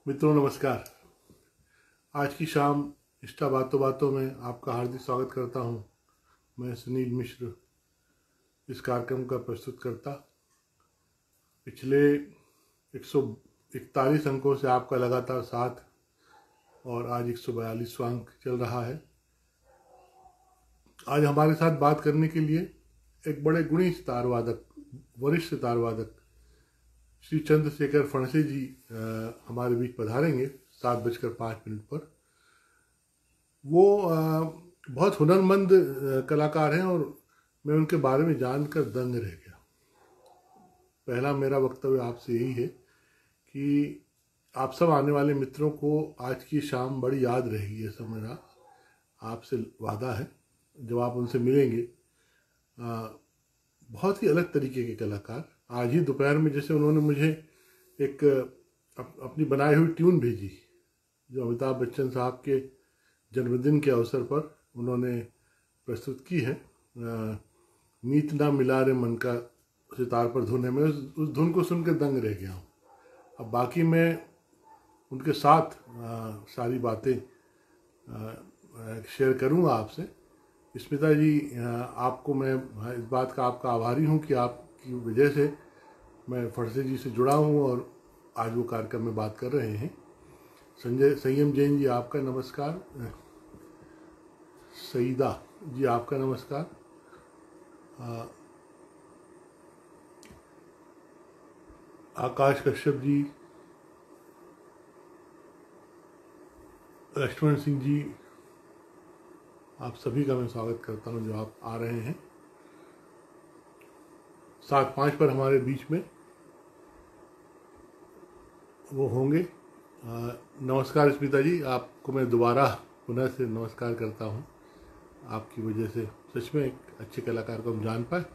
मित्रों नमस्कार। आज की शाम इष्टा बातों बातों में आपका हार्दिक स्वागत करता हूं। मैं सुनील मिश्र, इस कार्यक्रम का प्रस्तुतकर्ता। पिछले 141 अंकों से आपका लगातार साथ और आज 142वां अंक चल रहा है। आज हमारे साथ बात करने के लिए एक बड़े गुणी सितार वादक, वरिष्ठ सितार वादक श्री चंद्रशेखर फणसे जी हमारे बीच पधारेंगे 7:05 पर। वो बहुत हुनरमंद कलाकार हैं और मैं उनके बारे में जानकर दंग रह गया। पहला मेरा वक्तव्य आपसे यही है कि आप सब आने वाले मित्रों को आज की शाम बड़ी याद रहेगी, ऐसा मेरा आपसे वादा है। जब आप उनसे मिलेंगे, बहुत ही अलग तरीके के कलाकार। आज ही दोपहर में जैसे उन्होंने मुझे एक अपनी बनाई हुई ट्यून भेजी जो अमिताभ बच्चन साहब के जन्मदिन के अवसर पर उन्होंने प्रस्तुत की है। मीत ना मिला रे मन का सितार पर धुन है। मैं उस धुन को सुनकर दंग रह गया हूँ। अब बाकी मैं उनके साथ सारी बातें शेयर करूँगा आपसे। स्मिता जी, आपको मैं इस बात का आपका आभारी हूँ कि आपकी वजह से मैं फणसे जी से जुड़ा हूँ और आज वो कार्यक्रम में बात कर रहे हैं। संयम जैन जी, आपका नमस्कार। सईदा जी, आपका नमस्कार। आकाश कश्यप जी, लक्ष्मण सिंह जी, आप सभी का मैं स्वागत करता हूं जो आप आ रहे हैं। 7:05 पर हमारे बीच में वो होंगे। नमस्कार स्मिता जी, आपको मैं दोबारा पुनः से नमस्कार करता हूं। आपकी वजह से सच में एक अच्छे कलाकार को हम जान पाए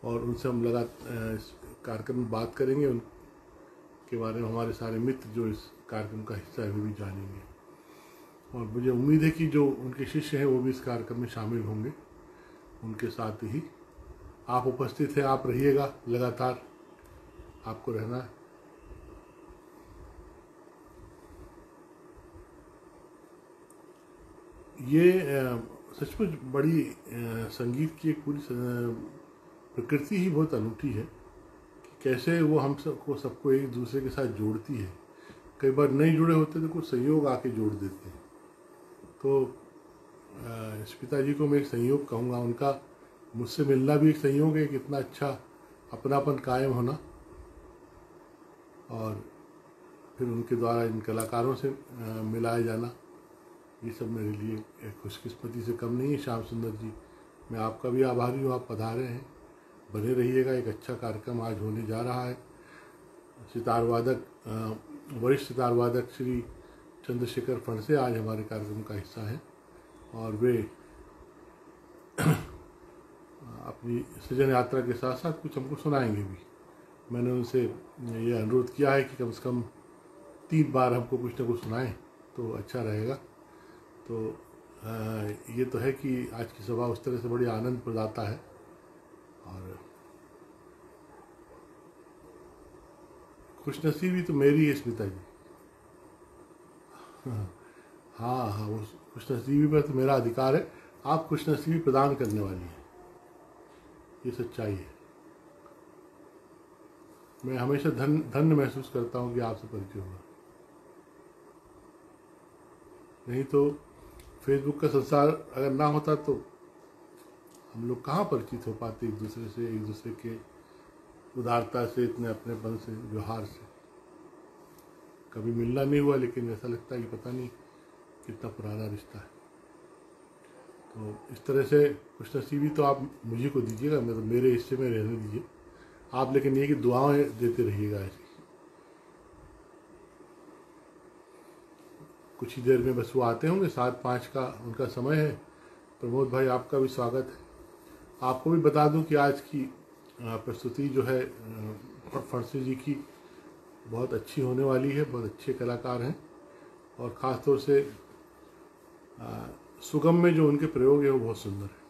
और उनसे हम इस कार्यक्रम में बात करेंगे। उनके बारे में हमारे सारे मित्र जो इस कार्यक्रम का हिस्सा है वो भी जानेंगे और मुझे उम्मीद है कि जो उनके शिष्य हैं वो भी इस कार्यक्रम में शामिल होंगे। उनके साथ ही आप उपस्थित हैं, आप रहिएगा, लगातार आपको रहना है। ये सचमुच बड़ी संगीत की एक पूरी प्रकृति ही बहुत अनूठी है कि कैसे वो हम सबको एक दूसरे के साथ जोड़ती है। कई बार नहीं जुड़े होते तो कुछ संयोग आके जोड़ देते हैं। तो स्मिता जी को मैं एक संयोग कहूँगा। उनका मुझसे मिलना भी एक संयोग है। कितना अच्छा अपनापन कायम होना और फिर उनके द्वारा इन कलाकारों से मिलाया जाना, ये सब मेरे लिए एक खुशकिस्मती से कम नहीं है। श्याम सुंदर जी, मैं आपका भी आभारी हूँ, आप पधारे हैं। बने रहिएगा, एक अच्छा कार्यक्रम आज होने जा रहा है। सितार वादक, वरिष्ठ सितार वादक श्री चंद्रशेखर फणसे आज हमारे कार्यक्रम का हिस्सा हैं और वे अपनी सृजन यात्रा के साथ साथ कुछ हमको सुनाएंगे भी। मैंने उनसे ये अनुरोध किया है कि कम से कम 3 बार हमको कुछ न कुछ सुनाएं तो अच्छा रहेगा। तो ये तो है कि आज की सभा उस तरह से बड़ी आनंद प्रदाता है और खुशनसीबी तो मेरी है स्मिता जी। हाँ, वो खुशनसीबी पर तो मेरा अधिकार है। आप खुशनसीबी प्रदान करने वाली हैं, ये सच्चाई है। मैं हमेशा धन्य महसूस करता हूँ कि आपसे परिचय हुआ। नहीं तो फेसबुक का संसार अगर ना होता तो हम लोग कहाँ परिचित हो पाते एक दूसरे से, एक दूसरे के उदारता से, इतने अपनेपन से, व्यवहार से। कभी मिलना नहीं हुआ लेकिन ऐसा लगता है कि पता नहीं कितना पुराना रिश्ता है। तो इस तरह से खुशनसीबी तो आप मुझे को दीजिएगा, मतलब मेरे हिस्से में रहने दीजिए आप, लेकिन ये कि दुआएं देते रहिएगा ऐसी। कुछ ही देर में बस वो आते होंगे, 7:05 का उनका समय है। प्रमोद भाई, आपका भी स्वागत है। आपको भी बता दूं कि आज की प्रस्तुति जो है फणसे जी की बहुत अच्छी होने वाली है। बहुत अच्छे कलाकार हैं और ख़ास तौर से सुगम में जो उनके प्रयोग है वो बहुत सुंदर है।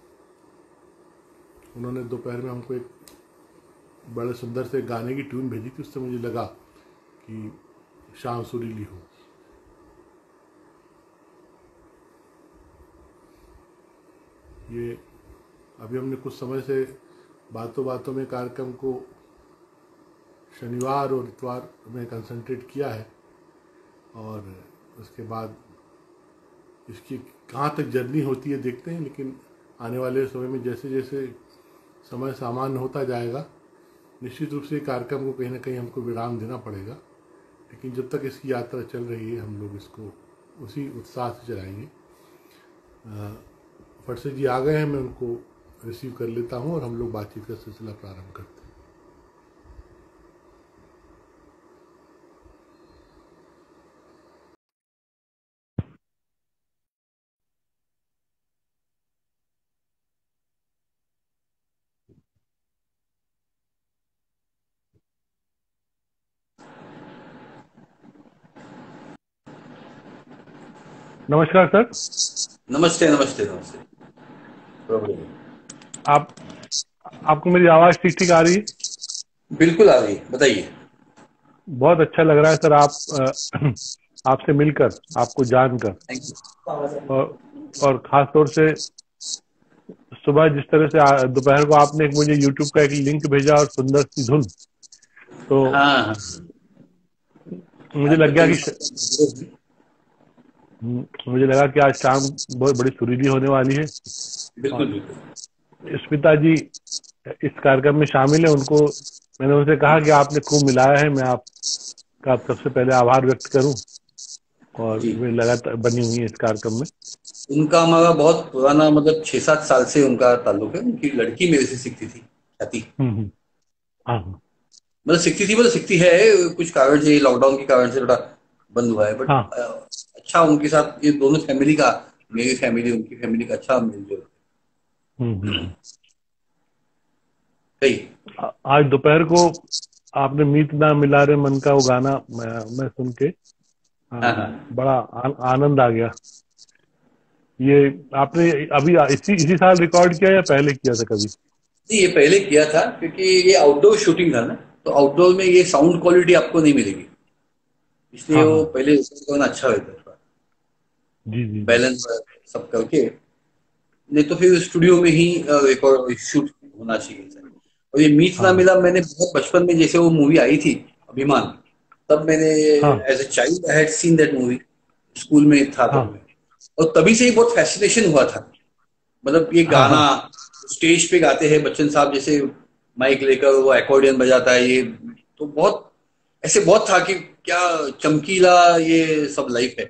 उन्होंने दोपहर में हमको एक बड़े सुंदर से गाने की ट्यून भेजी थी, उससे मुझे लगा कि शाम सुरीली हो। ये अभी हमने कुछ समय से बातों बातों में कार्यक्रम को शनिवार और इतवार में कंसंट्रेट किया है, और उसके बाद इसकी कहाँ तक जर्नी होती है देखते हैं। लेकिन आने वाले समय में जैसे जैसे समय सामान्य होता जाएगा, निश्चित रूप से कार्यक्रम को कहीं ना कहीं हमको विराम देना पड़ेगा। लेकिन जब तक इसकी यात्रा चल रही है, हम लोग इसको उसी उत्साह से चलाएंगे। फटसे जी आ गए हैं, मैं उनको रिसीव कर लेता हूं और हम लोग बातचीत का सिलसिला प्रारंभ करते हैं। नमस्कार सर। नमस्ते नमस्ते नमस्ते। प्रॉब्लम आप आपको मेरी आवाज ठीक ठीक आ रही है? बिल्कुल आ रही है, बताइए। बहुत अच्छा लग रहा है सर, आपसे मिलकर, आपको जानकर, थैंक यू। और खास तौर से सुबह जिस तरह से दोपहर को आपने मुझे यूट्यूब का एक लिंक भेजा और सुंदर सी धुन, तो हाँ हाँ, मुझे आज लग गया बताइए। कि मुझे लगा कि आज शाम बहुत बड़ी सुरीली होने वाली है। बिल्कुल और बिल्कुल। स्मिता जी इस कार्यक्रम में शामिल है, उनको मैंने उनसे कहा कि आपने खूब मिलाया है, मैं आपका सबसे पहले आभार व्यक्त करूं, और जी, वे लगातार बनी हुई है इस कार्यक्रम में। उनका हमारा बहुत पुराना, मतलब 6-7 साल से उनका ताल्लुक है। उनकी लड़की मेरे से सीखती थी, ख्याति। हम्म। हाँ हाँ मतलब सीखती थी, मतलब सीखती है। कुछ कारण से, लॉकडाउन के कारण से थोड़ा बंद हुआ है, बट हाँ। अच्छा उनके साथ ये दोनों फैमिली का, मेरी फैमिली उनकी फैमिली का अच्छा मिलजुल। हम्म। सही। आज दोपहर को आपने मीत ना मिला रे मन का वो गाना मैं सुन के हाँ हाँ। बड़ा आनंद आ गया। ये आपने अभी इसी इसी साल रिकॉर्ड किया या पहले किया था कभी? नहीं, ये पहले किया था, क्योंकि ये आउटडोर शूटिंग था ना, तो आउटडोर में ये साउंड क्वालिटी आपको नहीं मिलेगी, इसलिए हाँ वो हाँ। पहले करना अच्छा रहता था। जी जी जी। बैलेंस सब करके, नहीं तो फिर स्टूडियो में ही रिकॉर्ड शूट होना चाहिए था। और ये मीट ना हाँ मिला, मैंने बहुत बचपन में, जैसे वो मूवी आई थी अभिमान, तब मैंने हाँ as a child I had seen that movie. School में था तब हाँ मैं, और तभी से ही बहुत फैसिनेशन हुआ था। मतलब ये हाँ गाना हाँ स्टेज पे गाते हैं बच्चन साहब, जैसे माइक लेकर वो एकॉर्डियन बजाता है, ये तो बहुत ऐसे बहुत था कि क्या चमकीला ये सब लाइफ है।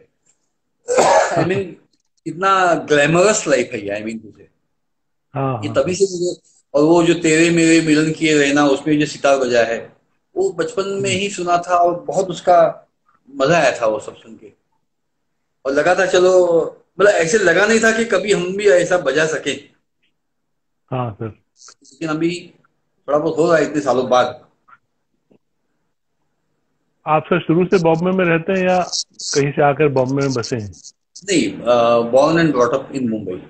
आई मीन इतना ग्लैमरस लाइफ है ये, आई मीन मुझे हाँ ये हाँ तभी हाँ। से मुझे। और वो जो तेरे मेरे मिलन किए रहना, उसमें जो सितार बजा है, वो बचपन में हम्म। ही सुना था, और बहुत उसका मजा आया था वो सब सुन के। और लगा था चलो, मतलब ऐसे लगा नहीं था कि कभी हम भी ऐसा बजा सके, हाँ सर। लेकिन अभी थोड़ा बहुत हो रहा है इतने सालों बाद। आप सर शुरू से बॉम्बे में रहते हैं या कहीं से आकर बॉम्बे में बसे हैं? नहीं, born and brought up in Mumbai.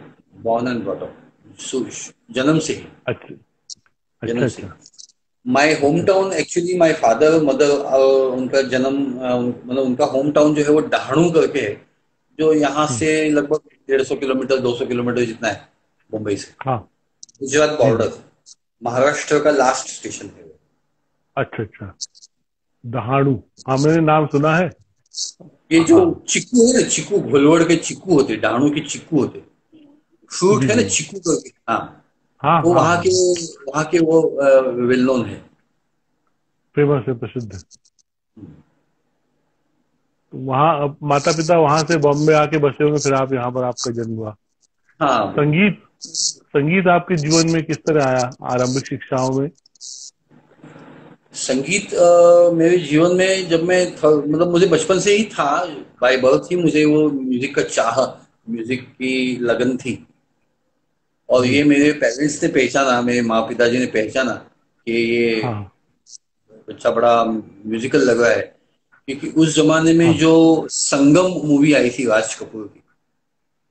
Born and brought up जन्म से ही, अच्छा अच्छा जन्म से। अच्छा माय होम अच्छा। Town actually, my father mother, उनका जन्म, मतलब उनका होम टाउन जो है वो डहाणू करके है, जो यहाँ हम्म। से लगभग 150 किलोमीटर 200 किलोमीटर जितना है मुंबई से। हाँ। गुजरात जी बॉर्डर, जी। महाराष्ट्र का लास्ट स्टेशन है वो। अच्छा अच्छा। दहाड़ू, हाँ मैंने नाम सुना है। ये जो हाँ। चिक्कू है ना, चिक्कू घोलवड़ के चिक्कू होते, डहाणू के चिक्कू होते, फ्रूट जी है ना जी। चिक्कू करके, हाँ। हाँ वो हाँ हाँ। वहाँ के वो वेल नोन है। फेमस है, प्रसिद्ध है। तो वहाँ माता पिता वहां से बॉम्बे आके बसे होंगे, फिर आप यहाँ पर आपका जन्म हुआ। हाँ बिल्कुल। संगीत संगीत आपके जीवन में किस तरह आया, आरंभिक शिक्षाओं में? संगीत मेरे जीवन में जब मैं मतलब मुझे बचपन से ही था, बाय बर्थ ही मुझे वो म्यूजिक का चाह, म्यूजिक की लगन थी। और जी। ये मेरे पेरेंट्स ने पहचाना, मेरे माँ पिताजी ने पहचाना कि ये हाँ बच्चा बड़ा म्यूजिकल लग रहा है। क्योंकि उस जमाने में हाँ। जो संगम मूवी आई थी राज कपूर की,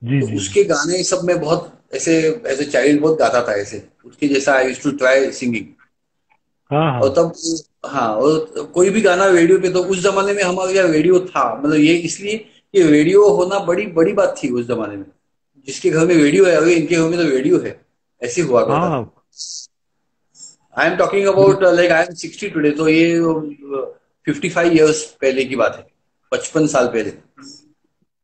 जी तो जी जी। उसके गाने सब मैं बहुत ऐसे, एज ए चाइल्ड बहुत गाता था ऐसे, उसके जैसा I used to try singing. हाँ और हाँ। तब, हाँ, और कोई भी गाना रेडियो पे, तो उस जमाने में हमारे यहाँ रेडियो था, मतलब ये इसलिए कि रेडियो होना बड़ी बड़ी बात थी उस जमाने में। जिसके घर में रेडियो है, अरे इनके घर में तो रेडियो है, ऐसे हुआ करता था। हाँ I am talking bill- about like I am 60 today, तो ये 55 ईयर्स पहले की बात है, 55 साल पहले।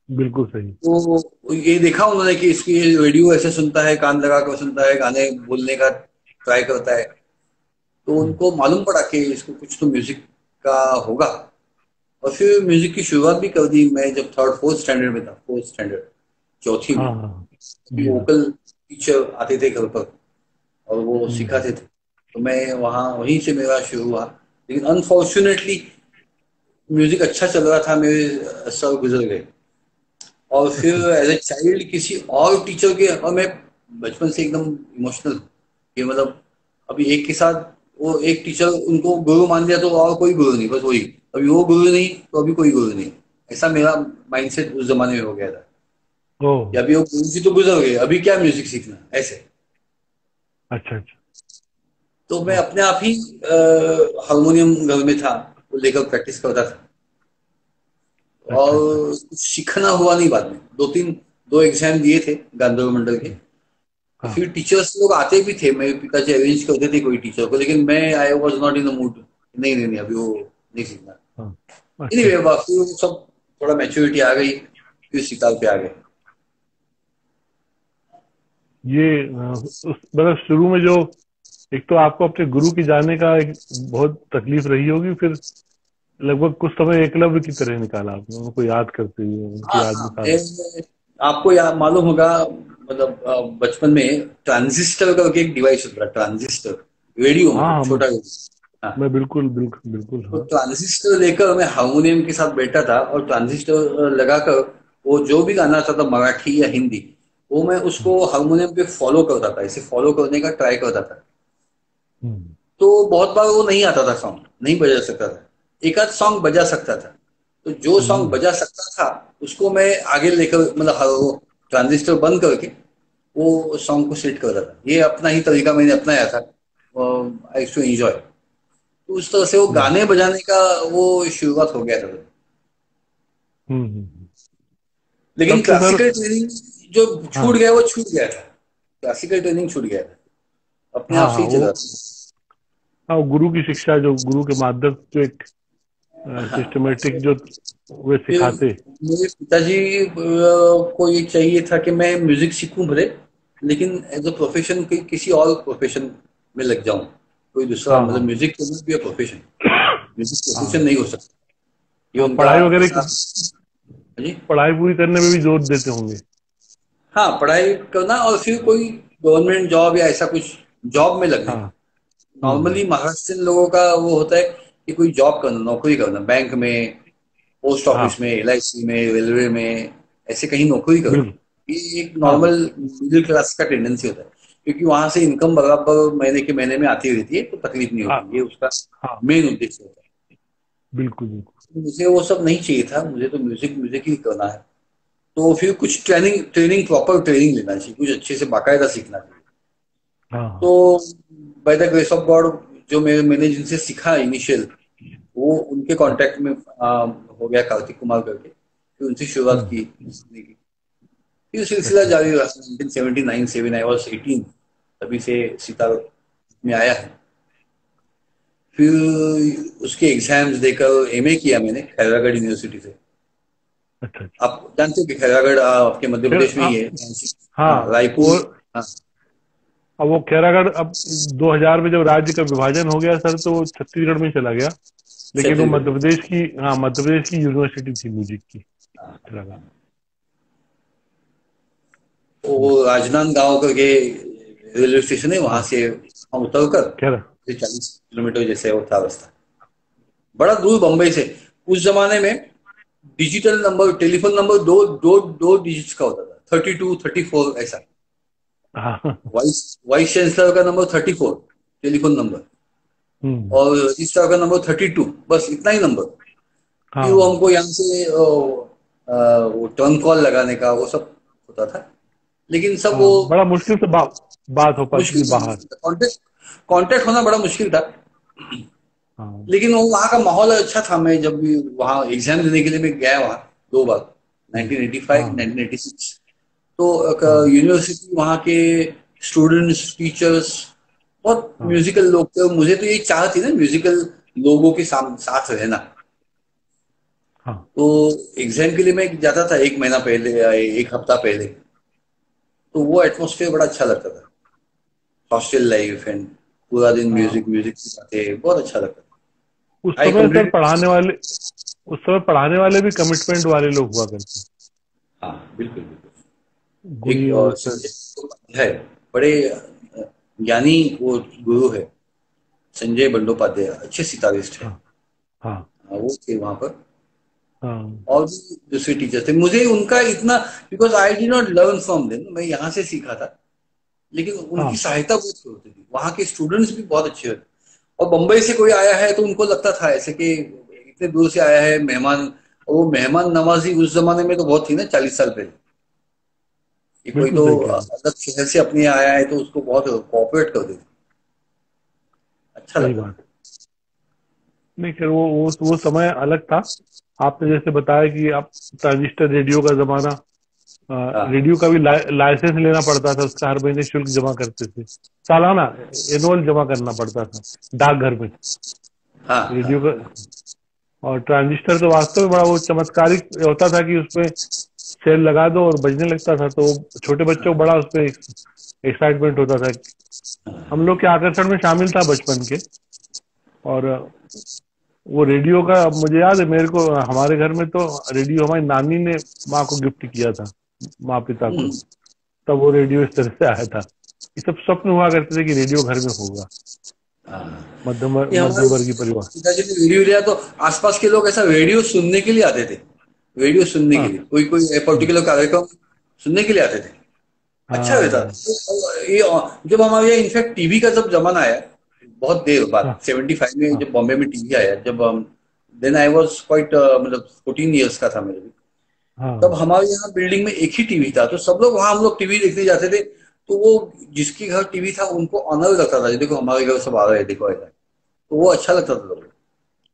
बिल्कुल सही। तो ये देखा उन्होंने कि इसकी रेडियो ऐसे सुनता है, कान लगा कर सुनता है, गाने बोलने का ट्राई करता है। तो हम्म, उनको मालूम पड़ा कि इसको कुछ तो म्यूजिक का होगा। और फिर म्यूजिक की शुरुआत भी कर दी। मैं जब थर्ड फोर्थ स्टैंडर्ड में था, फोर्थ स्टैंडर्ड, चौथी में, हाँ हाँ जी हाँ। वोकल टीचर आते थे घर पर और वो हम्म, सिखाते थे। तो मैं वहाँ वहीं से मेरा शुरू हुआ। लेकिन अनफॉर्चुनेटली म्यूजिक अच्छा चल रहा था, मेरे सर गुजर गए। और फिर अच्छा एज ए चाइल्ड किसी और टीचर के, और मैं बचपन से एकदम इमोशनल कि मतलब अभी एक के साथ, वो एक टीचर उनको गुरु मान लिया तो और कोई गुरु नहीं, बस वही। अभी वो गुरु नहीं तो अभी कोई गुरु नहीं, ऐसा मेरा माइंडसेट उस जमाने में हो गया था ओ कि अभी वो गुरु जी तो गुजर गए, अभी क्या म्यूजिक सीखना ऐसे। अच्छा अच्छा। तो मैं ओ, अपने आप ही हारमोनियम घर में था, वो लेकर प्रैक्टिस करता था। अच्छा अच्छा। और कुछ सीखना हुआ नहीं बाद में। दो एग्जाम दिए थे गांधर्व मंडल के। तो हाँ फिर टीचर्स लोग आते भी थे, मेरे पिताजी अरेंज करते थे कोई टीचर को, लेकिन मैं I was not in the mood. नहीं नहीं नहीं, अभी वो नहीं सीखना। हाँ अच्छा एनीवे, अच्छा। बाकी वो सब थोड़ा मैच्योरिटी आ गई, फिर सितार पे आ गए। ये मतलब शुरू में जो, एक तो आपको अपने गुरु की जाने का एक बहुत तकलीफ रही होगी, फिर लगभग कुछ समय एकलव्य की तरह निकाला आपने उनको याद करते हुए, उनकी हाँ याद में हाँ, सारा। आपको याद मालूम होगा, मतलब बचपन में ट्रांजिस्टर करके एक डिवाइस होता था, ट्रांजिस्टर, रेडियो, हाँ मतलब हाँ छोटा रेडियो। हाँ। मैं बिल्कुल बिल्कुल बिल्कुल तो हाँ। ट्रांजिस्टर लेकर मैं हारमोनियम के साथ बैठा था, और ट्रांजिस्टर लगाकर वो जो भी गाना था, मराठी या हिंदी, वो मैं हम्म, उसको हारमोनियम पे फॉलो करता था, इसे फॉलो करने का ट्राई करता था। हम्म, तो बहुत बार वो नहीं आता था, सॉन्ग नहीं बजा सकता था। एक आध सॉन्ग बजा सकता था। तो जो सॉन्ग हम्म, बजा सकता था उसको मैं आगे लेकर, मतलब वो ट्रांजिस्टर बंद करके वो सॉन्ग को सेट करता था। ये अपना ही तरीका मैंने अपनाया था। आई टू एंजॉय। तो उस तरह से वो हम्म, गाने बजाने का वो शुरुआत हो गया था। हम्म। लेकिन तब तो सर, क्लासिकल ट्रेनिंग जो छूट हाँ गया, वो छूट गया था। क्लासिकल ट्रेनिंग छूट गया था, अपने हाँ आप से हाँ ही वो, चल रहा था। हाँ वो गुरु की शिक्षा, जो गुरु के माध्यम से जो एक हाँ, सिस्टमेटिक जो वे फिर सिखाते। मेरे पिताजी को ये चाहिए था कि मैं म्यूजिक सीखूं भले, लेकिन एज अ प्रोफेशन किसी और प्रोफेशन में लग जाऊं। कोई दूसरा, हाँ मतलब हाँ music can be a profession, music profession हाँ नहीं हो सकता। ये हाँ उनका पढ़ाई वगैरह ऐसा। की, हाँ जी। पढ़ाई पूरी करने में भी जोर देते होंगे। हाँ, पढ़ाई करना और फिर कोई गवर्नमेंट जॉब या ऐसा कुछ जॉब में लगना। हाँ नॉर्मली महाराष्ट्रियन लोगों का वो होता है कि कोई जॉब करना, नौकरी करना, बैंक में, पोस्ट हाँ ऑफिस में, एलआईसी में, रेलवे में, ऐसे कहीं नौकरी बिल्कुल। करना। ये एक हाँ नॉर्मल मिडिल क्लास का टेंडेंसी होता है, क्योंकि वहां से इनकम बराबर महीने के महीने में आती रहती है, तो तकलीफ नहीं हाँ होती। ये उसका हाँ मेन उद्देश्य होता है। बिल्कुल बिल्कुल। तो मुझे वो सब नहीं चाहिए था, मुझे तो म्यूजिक म्यूजिक ही करना है। तो फिर कुछ ट्रेनिंग ट्रेनिंग प्रॉपर ट्रेनिंग लेना चाहिए, कुछ अच्छे से बाकायदा सीखना चाहिए। हाँ तो हाँ by the grace of God, जो मैंने जिनसे सीखा इनिशियल, वो उनके कांटेक्ट में हो गया, कार्तिक कुमार करके। फिर उनसे शुरुआत हम्म, की सीखने की। फिर सिलसिला अच्छा जारी रहा। 1979 से व्हेन आई वाज 18, तभी से सितार में आया है। फिर उसके एग्जाम्स देकर एमए किया मैंने खैरागढ़ यूनिवर्सिटी से। अच्छा अच्छा। आप जानते हो कि खैरागढ़ आपके मध्य फिर प्रदेश में ही है। हाँ, हाँ रायपुर। वो, हाँ, अब वो खैरागढ़ अब 2000 में जब राज्य का विभाजन हो गया सर, तो वो छत्तीसगढ़ में चला गया। लेकिन वो छत्तीसगढ़ मध्य में। प्रदेश की, हाँ मध्य प्रदेश की यूनिवर्सिटी थी म्यूजिक की, हाँ, खैरागढ़। तो हम्म, वो राजनांदगांव करके रेलवे स्टेशन है, वहां हाँ से हम उतर कर खैर 40 किलोमीटर जैसे वो था रास्ता। बड़ा दूर बम्बई से। उस जमाने में डिजिटल नंबर, टेलीफोन नंबर दो दो दो डिजिट्स का होता था, 32 34 ऐसा। हाँ वाइस वाइस चांसलर का नंबर 34, टेलीफोन नंबर। हम्म, और रजिस्ट्रार का नंबर 32, बस इतना ही नंबर। फिर वो हाँ हमको यहाँ से वो टर्न कॉल लगाने का वो सब होता था। लेकिन सब वो हाँ बड़ा मुश्किल से बात हो पाती मुश्किल थी बाहर। कांटेक्ट कांटेक्ट होना बड़ा मुश्किल था। हाँ लेकिन वो वहाँ का माहौल अच्छा था। मैं जब भी वहाँ एग्जाम देने के लिए मैं गया वहाँ 2 बार, हम्म, 1985 हाँ 1986। हाँ यूनिवर्सिटी, वहाँ के स्टूडेंट्स, टीचर्स बहुत हाँ म्यूजिकल लोग थे, और मुझे तो ये चाह थी ना म्यूजिकल लोगों के साथ रहना। हाँ। तो एग्जाम के लिए मैं जाता था एक महीना पहले या एक हफ्ता पहले, तो वो एटमोसफियर बड़ा अच्छा लगता था। हॉस्टल लाइफ एंड पूरा दिन हाँ। म्यूजिक म्यूजिक की बातें, बहुत अच्छा लगता उस था। आई समय सर कंप्लीटली। उस समय पढ़ाने वाले भी कमिटमेंट वाले लोग हुआ करते हाँ, बिल्कुल बिल्कुल। हैं, गुणी एक और उस तरह। संजय है, बड़े ज्ञानी वो गुरु है, संजय बंदोपाध्याय, अच्छे सितारिस्ट है। हाँ हाँ हाँ, वो थे वहां पर। हाँ और भी दूसरे टीचर थे, मुझे उनका इतना, because I did not learn from them, मैं यहाँ से सीखा था, लेकिन उनकी हाँ। सहायता बहुत होती थी। वहाँ के स्टूडेंट्स भी बहुत अच्छे होते, और बम्बई से कोई आया है तो उनको लगता था ऐसे कि इतने दूर से आया है मेहमान, और वो मेहमान नवाजी उस जमाने में तो बहुत थी ना, 40 साल पहले। कि कोई बिल्कुल तो सही कह रहे हैं। अलग शहर से अपने यहाँ आया है तो उसको बहुत कोऑपरेट कर देते, अच्छा सही लगता बात। था। नहीं खैर वो समय अलग था। आपने जैसे बताया कि आप ट्रांजिस्टर रेडियो का जमाना, हाँ रेडियो का भी लाइसेंस लेना पड़ता था, उसका हर महीने शुल्क जमा करते थे, सालाना एनुअल जमा करना पड़ता था डाकघर में हाँ हाँ रेडियो का। और ट्रांजिस्टर तो वास्तव में बड़ा वो चमत्कारिक होता था कि उसमें सेल लगा दो और बजने लगता था, तो छोटे बच्चों को बड़ा उसमें एक्साइटमेंट होता था। हम लोग के आकर्षण में शामिल था बचपन के। और वो रेडियो का मुझे याद है, मेरे को हमारे घर में तो रेडियो हमारी नानी ने माँ को गिफ्ट किया था, माँ पिता को। हम्म, तब वो रेडियो इस तरह से आया था। ये सब स्वप्न हुआ करते थे कि रेडियो घर में होगा, हाँ। ये हमारे मध्यम वर्गीय परिवार। पिताजी ने रेडियो लिया तो आसपास के लोग ऐसा रेडियो सुनने के लिए आते थे, रेडियो सुनने के हाँ लिए, कोई कोई हम्म, पर्टिकुलर कार्यक्रम सुनने के लिए आते थे। अच्छा रहता हाँ तो ये, जब हमारे यहाँ इनफैक्ट टीवी का जब जमाना आया, बहुत देर बाद हाँ 75 में हाँ जब बॉम्बे में टीवी आया, जब देन आई वाज क्वाइट, मतलब 14 इयर्स का था मेरे भी। तब हाँ हमारे यहाँ बिल्डिंग में एक ही टीवी था, तो सब लोग वहां हम लोग टीवी देखने जाते थे। तो वो जिसके घर टीवी था उनको ऑनर लगता था, देखो हमारे घर सब आ रहे हैं, देखो ऐसा। तो वो अच्छा लगता था लोगों को।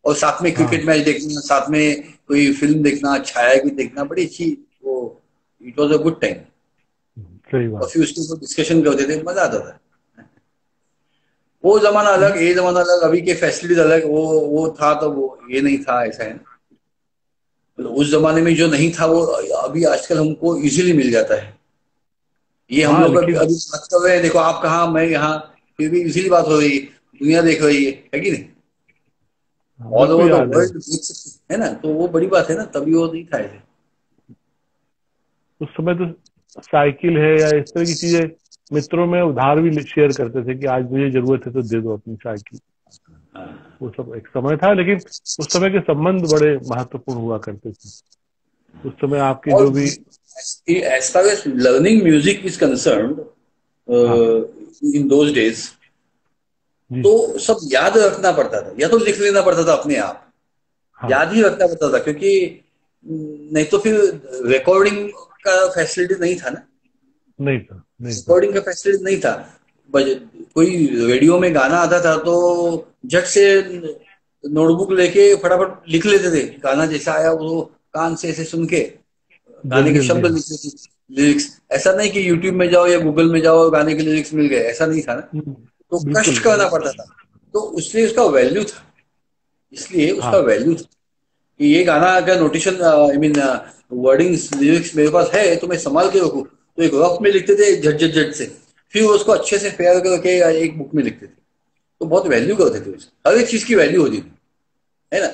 और साथ में हाँ। क्रिकेट मैच देखना, साथ में कोई फिल्म देखना, छायागीत देखना, बड़ी अच्छी वो, it was a good time. सही और बात। फिर उसके ऊपर डिस्कशन करते थे, मजा आता था। वो जमाना अलग, ये जमाना अलग, अभी के फैसिलिटीज अलग। वो था तो वो ये नहीं था, ऐसा है ना। मतलब उस जमाने में जो नहीं था वो अभी आजकल हमको इजीली मिल जाता है। ये हम हाँ लोग अभी लेकिन अभी बात कर रहे हैं, देखो आप कहाँ मैं यहाँ, फिर भी इजीली बात हो रही है, दुनिया देख रही है कि नहीं। हाँ, ऑल बिल्कुल ओवर द याद है। वर्ल्ड देख सकते है ना, तो वो बड़ी बात है ना, तभी वो नहीं था ऐसे। उस समय तो साइकिल है या इस तरह की चीजें मित्रों में उधार भी शेयर करते थे कि आज मुझे जरूरत है तो दे दो अपनी साइकिल। हाँ। वो सब एक समय था, लेकिन उस समय के संबंध बड़े महत्वपूर्ण हुआ करते थे। उस समय आपके और जो भी। as far as learning music is concerned, हाँ in those days, जी। तो सब याद रखना पड़ता था, या तो लिख लेना पड़ता था अपने आप, हाँ याद ही रखना पड़ता था, क्योंकि नहीं तो फिर रिकॉर्डिंग का फैसिलिटी नहीं था ना। नहीं था नहीं था। रिकॉर्डिंग का फैसिलिटी नहीं था। बज- कोई रेडियो में गाना आता था तो झट से नोटबुक लेके फटाफट लिख लेते थे, गाना जैसा आया वो कान से ऐसे सुन के गाने जल्दी के जल्दी शब्द हाँ। लिख लेते थे, लिरिक्स। ऐसा नहीं कि यूट्यूब में जाओ या गूगल में जाओ गाने के लिरिक्स मिल गए, ऐसा नहीं था ना। तो कष्ट बिल्कुल। करना पड़ता था, तो इसलिए उसका वैल्यू था, इसलिए उसका हाँ वैल्यू था कि ये गाना का notation, I mean wordings, lyrics मेरे पास है तो मैं संभाल के रखूं। तो एक रफ में लिखते थे झट झट झट से, फिर उसको अच्छे से फेयर करके एक बुक में लिखते थे। तो बहुत वैल्यू करते थे उसकी, हर एक चीज की वैल्यू होती थी, है ना।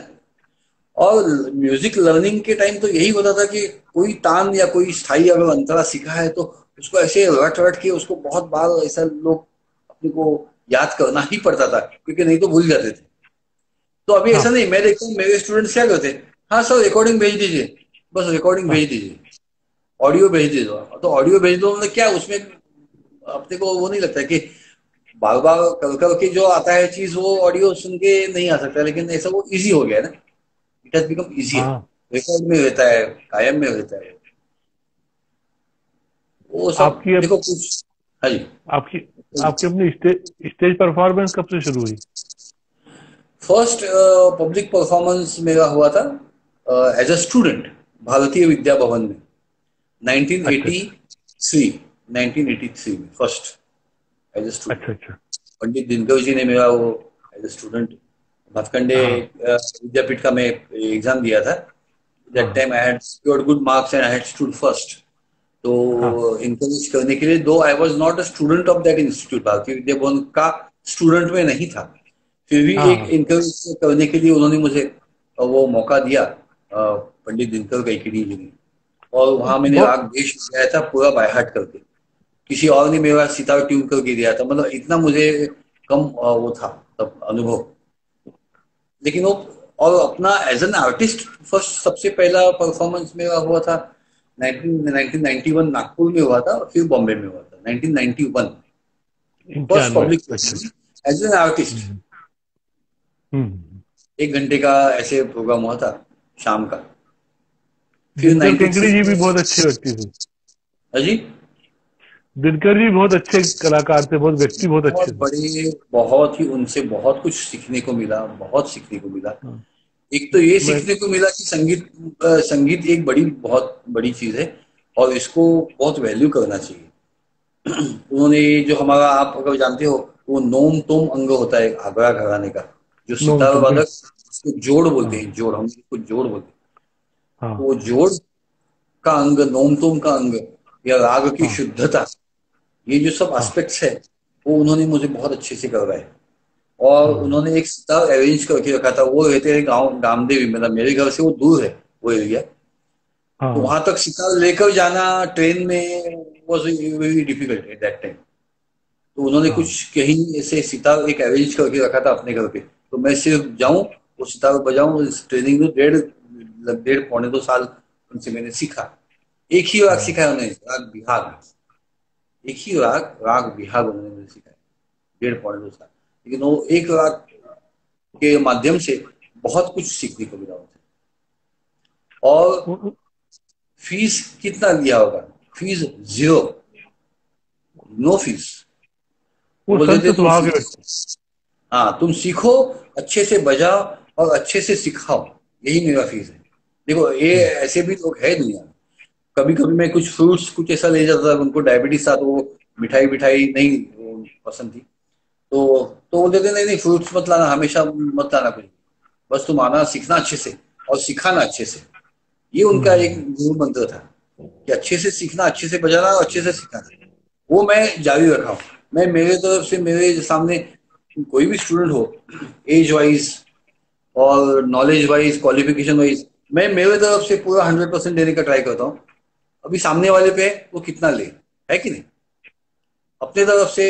और म्यूजिक लर्निंग के टाइम तो यही होता था कि कोई तान या कोई स्थाई अगर अंतरा सीखा है तो उसको ऐसे रट रट के उसको बहुत बार ऐसा लोग अपने को याद करना ही पड़ता था, क्योंकि नहीं तो भूल जाते थे। तो अभी ऐसा हाँ नहीं, मैं देखता हूँ मेरे स्टूडेंट्स क्या करते हैं, हाँ सर रिकॉर्डिंग भेज दीजिए, बस रिकॉर्डिंग हाँ भेज दीजिए, ऑडियो भेज दीजिए। तो ऑडियो भेज दो मतलब क्या, उसमें अपने को वो नहीं लगता कि बार बार कर कर के जो आता है चीज वो ऑडियो सुन के नहीं आ सकता, लेकिन ऐसा वो इजी हो गया है ना, इट हैज बिकम इजियर। हाँ। रिकॉर्ड में रहता है, कायम में रहता है, वो सब आपकी अब देखो कुछ। हाँ जी। आपकी आपकी अपनी स्टेज परफॉर्मेंस कब से शुरू हुई? फर्स्ट पब्लिक परफॉर्मेंस मेरा हुआ था as a student, Bharatiya Vidya Bhavan में, अच्छा 1980, अच्छा। 1983 में फर्स्ट एज ए स्टूडेंट। अच्छा अच्छा। पंडित दिनकर जी ने मेरा वो एज ए स्टूडेंट भातखंडे हाँ विद्यापीठ का मैं एग्जाम दिया था। दैट हाँ time I had scored good marks and I had stood first. तो हाँ इंकरेज करने के लिए, दो I was not a student of that institute, Bharatiya Vidya Bhavan का स्टूडेंट में नहीं था, फिर भी एक हाँ इंकरेज करने के लिए उन्होंने मुझे वो मौका दिया, पंडित दिनकर कैकेडी जी ने। और वहां मैंने बहुत। राग देश गाया था पूरा बाय हार्ट करके। किसी और ने मेरा सितार ट्यून करके दिया था, मतलब इतना मुझे कम वो था तब अनुभव। लेकिन वो, और अपना एज एन आर्टिस्ट फर्स्ट सबसे पहला परफॉर्मेंस मेरा हुआ था 1991 नागपुर में हुआ था, और फिर बॉम्बे में हुआ था 1991 फर्स्ट 91। पब्लिक अच्छा। As an artist. Hmm hmm. 1 घंटे का ऐसे प्रोग्राम हुआ था शाम का। फिर दिनकर 93 केंकड़ी जी भी में, बहुत अच्छे व्यक्ति थे। अजी दिनकर जी बहुत अच्छे कलाकार थे, बहुत व्यक्ति बहुत बहुत अच्छे थे। बड़े, बहुत ही उनसे बहुत कुछ सीखने को मिला, बहुत सीखने को मिला। हाँ। एक तो ये मैं सीखने को मिला कि संगीत एक बहुत बड़ी चीज है, और इसको बहुत वैल्यू करना चाहिए। उन्होंने जो हमारा, आप अगर जानते हो, वो नोम तोम अंग होता है आगरा घराने का, जो नोम सितार तो वादक, बिल्कुल। उसको जोड़ बोलते हाँ हैं, जोड़, हम इसको जोड़ बोलते हैं। तो हाँ वो जोड़ का अंग, नोम तोम का अंग, या राग की हाँ शुद्धता, ये जो सब हाँ एस्पेक्ट्स है, वो उन्होंने मुझे बहुत अच्छे से करवाए। और हाँ उन्होंने एक सितार अरेंज करके रखा था। वो रहते हैं गांव गामदेवी, मतलब मेरे घर से वो दूर है वो एरिया। तो हाँ वहां तक सितार लेकर जाना ट्रेन में was very difficult at that time. तो उन्होंने हाँ कुछ कहीं ऐसे सितार एक अरेंज करके रखा था अपने घर पे। तो मैं सिर्फ जाऊं, वो सितार बजाऊं, इस ट्रेनिंग में 1.5 पौने 2 साल उनसे मैंने सीखा। एक ही राग हाँ। सिखाया उन्होंने, राग बिहाग। एक ही राग, राग बिहाग उन्होंने मुझे सिखाया 1.5 पौने 2 साल। लेकिन वो एक राग के माध्यम से बहुत कुछ सीखने को मिला मुझे। और वो फीस कितना लिया होगा? Fees zero, no fees. वो वो बोलते संत थे तुम स्वभाव के सीखो, व्यक्ति। हाँ तुम सीखो, अच्छे से बजाओ और अच्छे से सिखाओ, यही मेरा फीस है। देखो ये हम्म ऐसे भी लोग हैं दुनिया में। कभी कभी मैं कुछ फ्रूट्स कुछ ऐसा ले जाता था, उनको डायबिटीज था, तो वो मिठाई मिठाई नहीं वो पसंद थी। तो बोलते थे नहीं नहीं फ्रूट्स मत लाना, हमेशा मत लाना कुछ, बस तुम आना सीखना अच्छे से और सिखाना अच्छे से। ये उनका एक हम्म। मूल मंत्र था कि अच्छे से सीखना, अच्छे से बजाना और अच्छे से सिखाना। वो मैं जारी रखा हूँ। मैं मेरे तरफ से, मेरे सामने कोई भी स्टूडेंट हो, एज वाइज और नॉलेज वाइज, क्वालिफिकेशन वाइज, मैं मेरे तरफ से पूरा 100% देने का ट्राई करता हूँ। अभी सामने वाले पे वो कितना ले, है कि नहीं। अपने तरफ से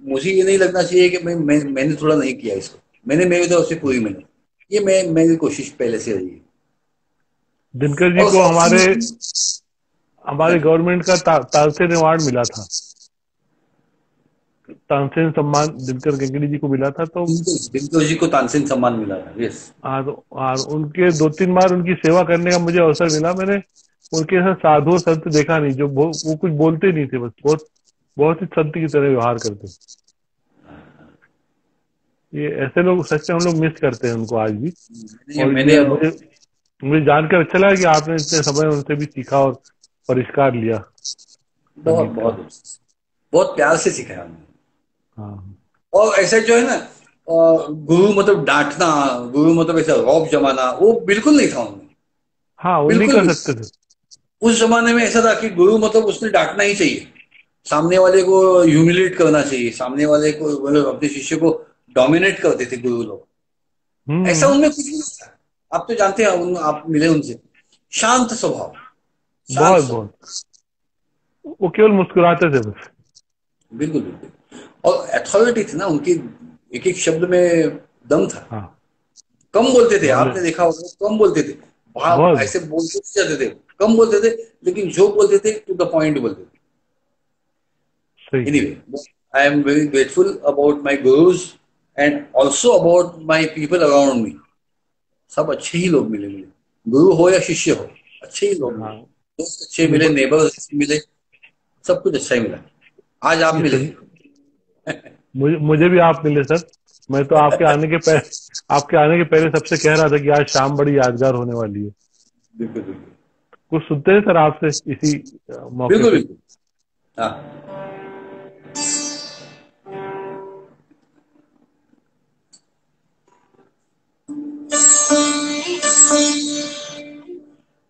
मुझे ये नहीं लगना चाहिए कि मैंने थोड़ा नहीं किया इसको, मैंने मेरी तरफ से पूरी मेहनत। ये मेरी कोशिश पहले से रही है। दिनकर जी और को हॉकी, हमारे हमारे गवर्नमेंट का तानसेन अवार्ड मिला था। तानसेन सम्मान दिनकर केंकड़ी जी को मिला था। तो बिल्कुल जी को तानसेन सम्मान मिला था, यस। और उनके 2-3 बार उनकी सेवा करने का मुझे अवसर मिला। मैंने उनके साथ साधु संत देखा नहीं, जो वो कुछ बोलते नहीं थे, बस बहुत बहुत ही संत की तरह व्यवहार करते। ये ऐसे लोग सच में हम लोग मिस करते हैं उनको आज भी। मैंने और मैंने ये मुझे मुझे जानकर अच्छा लगा कि आपने इतने समय उनसे भी सीखा और परिष्कार लिया बहुत संगीत का। बहुत बहुत प्यार से सिखाया हमने। हाँ और ऐसा जो है ना, गुरु मतलब डांटना, गुरु मतलब ऐसा रौब जमाना, वो बिल्कुल नहीं था उनमें। हाँ, वो नहीं बिल्कुल कर भी। सकते थे। उस जमाने में ऐसा था कि गुरु मतलब उसने डांटना ही चाहिए, सामने वाले को ह्यूमिलेट करना चाहिए, सामने वाले को, मतलब अपने शिष्य को डोमिनेट करते थे गुरु लोग। ऐसा हम्म। उनमें कुछ नहीं था। आप तो जानते हैं, आप मिले उनसे, शांत स्वभाव, शांत बहुत स्वभाव। बहुत। वो केवल मुस्कुराते थे बस। बिल्कुल बिल्कुल। और अथॉरिटी थी ना उनकी, एक एक शब्द में दम था। हाँ, कम बोलते थे, नॉलेज। आपने देखा होगा, कम बोलते थे। भाव बहुत ऐसे बोलते नहीं जाते थे, कम बोलते थे, लेकिन जो बोलते थे टू द पॉइंट बोलते थे। सही है। Anyway, I am very grateful about my gurus and also about my people around me. सब अच्छे ही लोग मिले मुझे, गुरु हो या शिष्य हो, अच्छे ही लोग मिले। हाँ, दोस्त अच्छे ये मिले, नेबर्स अच्छे मिले, सब कुछ अच्छा ही मिला। आज आप ये मिले। मुझे भी आप मिले सर। मैं तो आपके आने के पहले सबसे कह रहा था कि आज शाम बड़ी यादगार होने वाली है। बिल्कुल बिल्कुल कुछ सुनते हैं सर आपसे इसी मौके बिल्कुल पे। बिल्कुल। हाँ।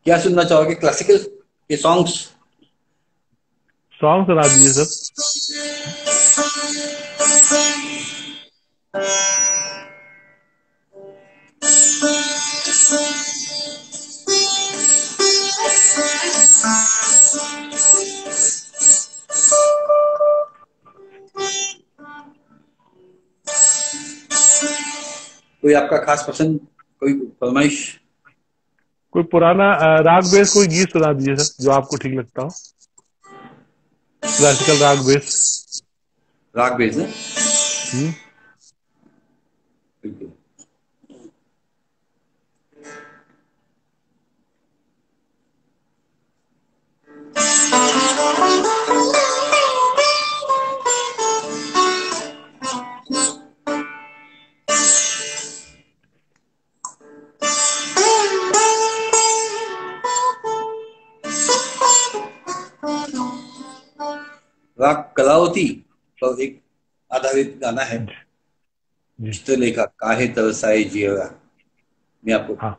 क्या सुनना चाहोगे, क्लासिकल के सॉन्ग्स? सॉन्ग सुना दीजिए सर। कोई आपका खास पसंद, कोई फरमाइश? कोई पुराना राग बेस कोई गीत सुना दीजिए सर, जो आपको ठीक लगता हो, क्लासिकल राग बेस। राग बेस है, हम्म। बिल्कुल। राग कलावती पर एक आधारित गाना है, जी। चित्रलेखा काहे तरसाए जियरा। मैं आपको हाँ।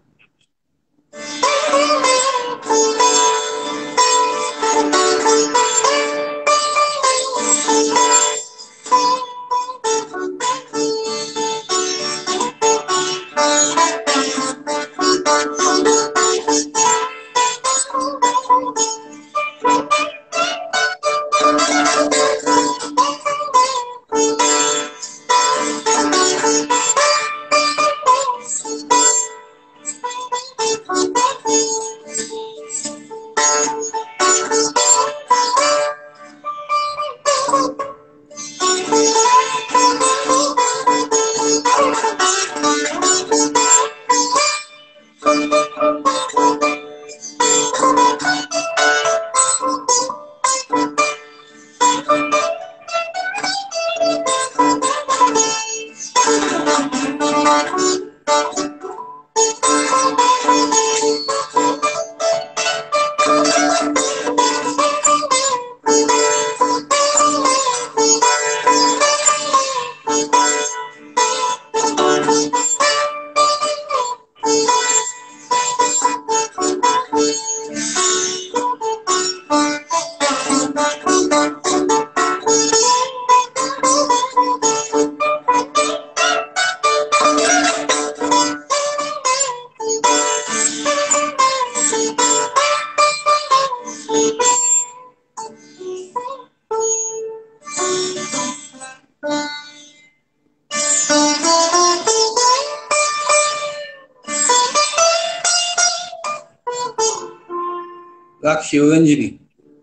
राग शिवरंजनी।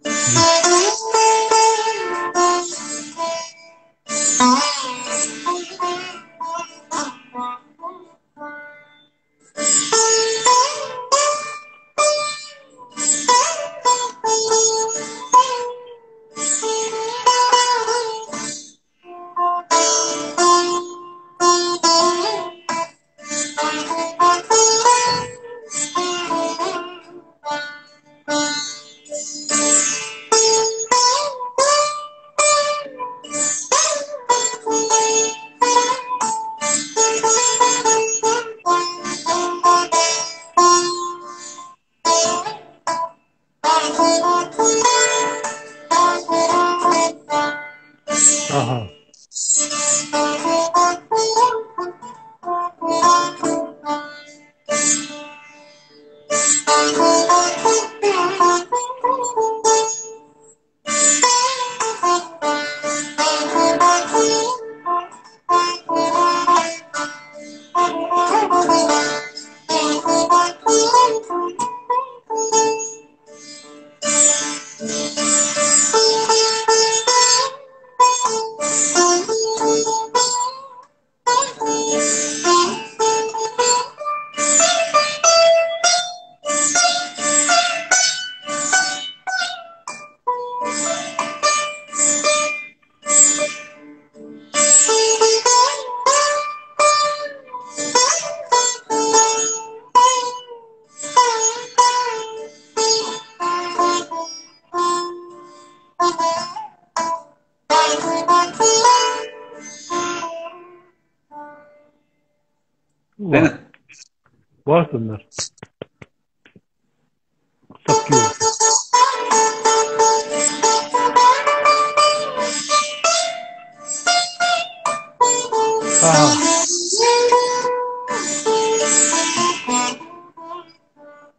जी। हाँ हाँ। बहुत सुंदर, सबकी ओर से। हाँ हाँ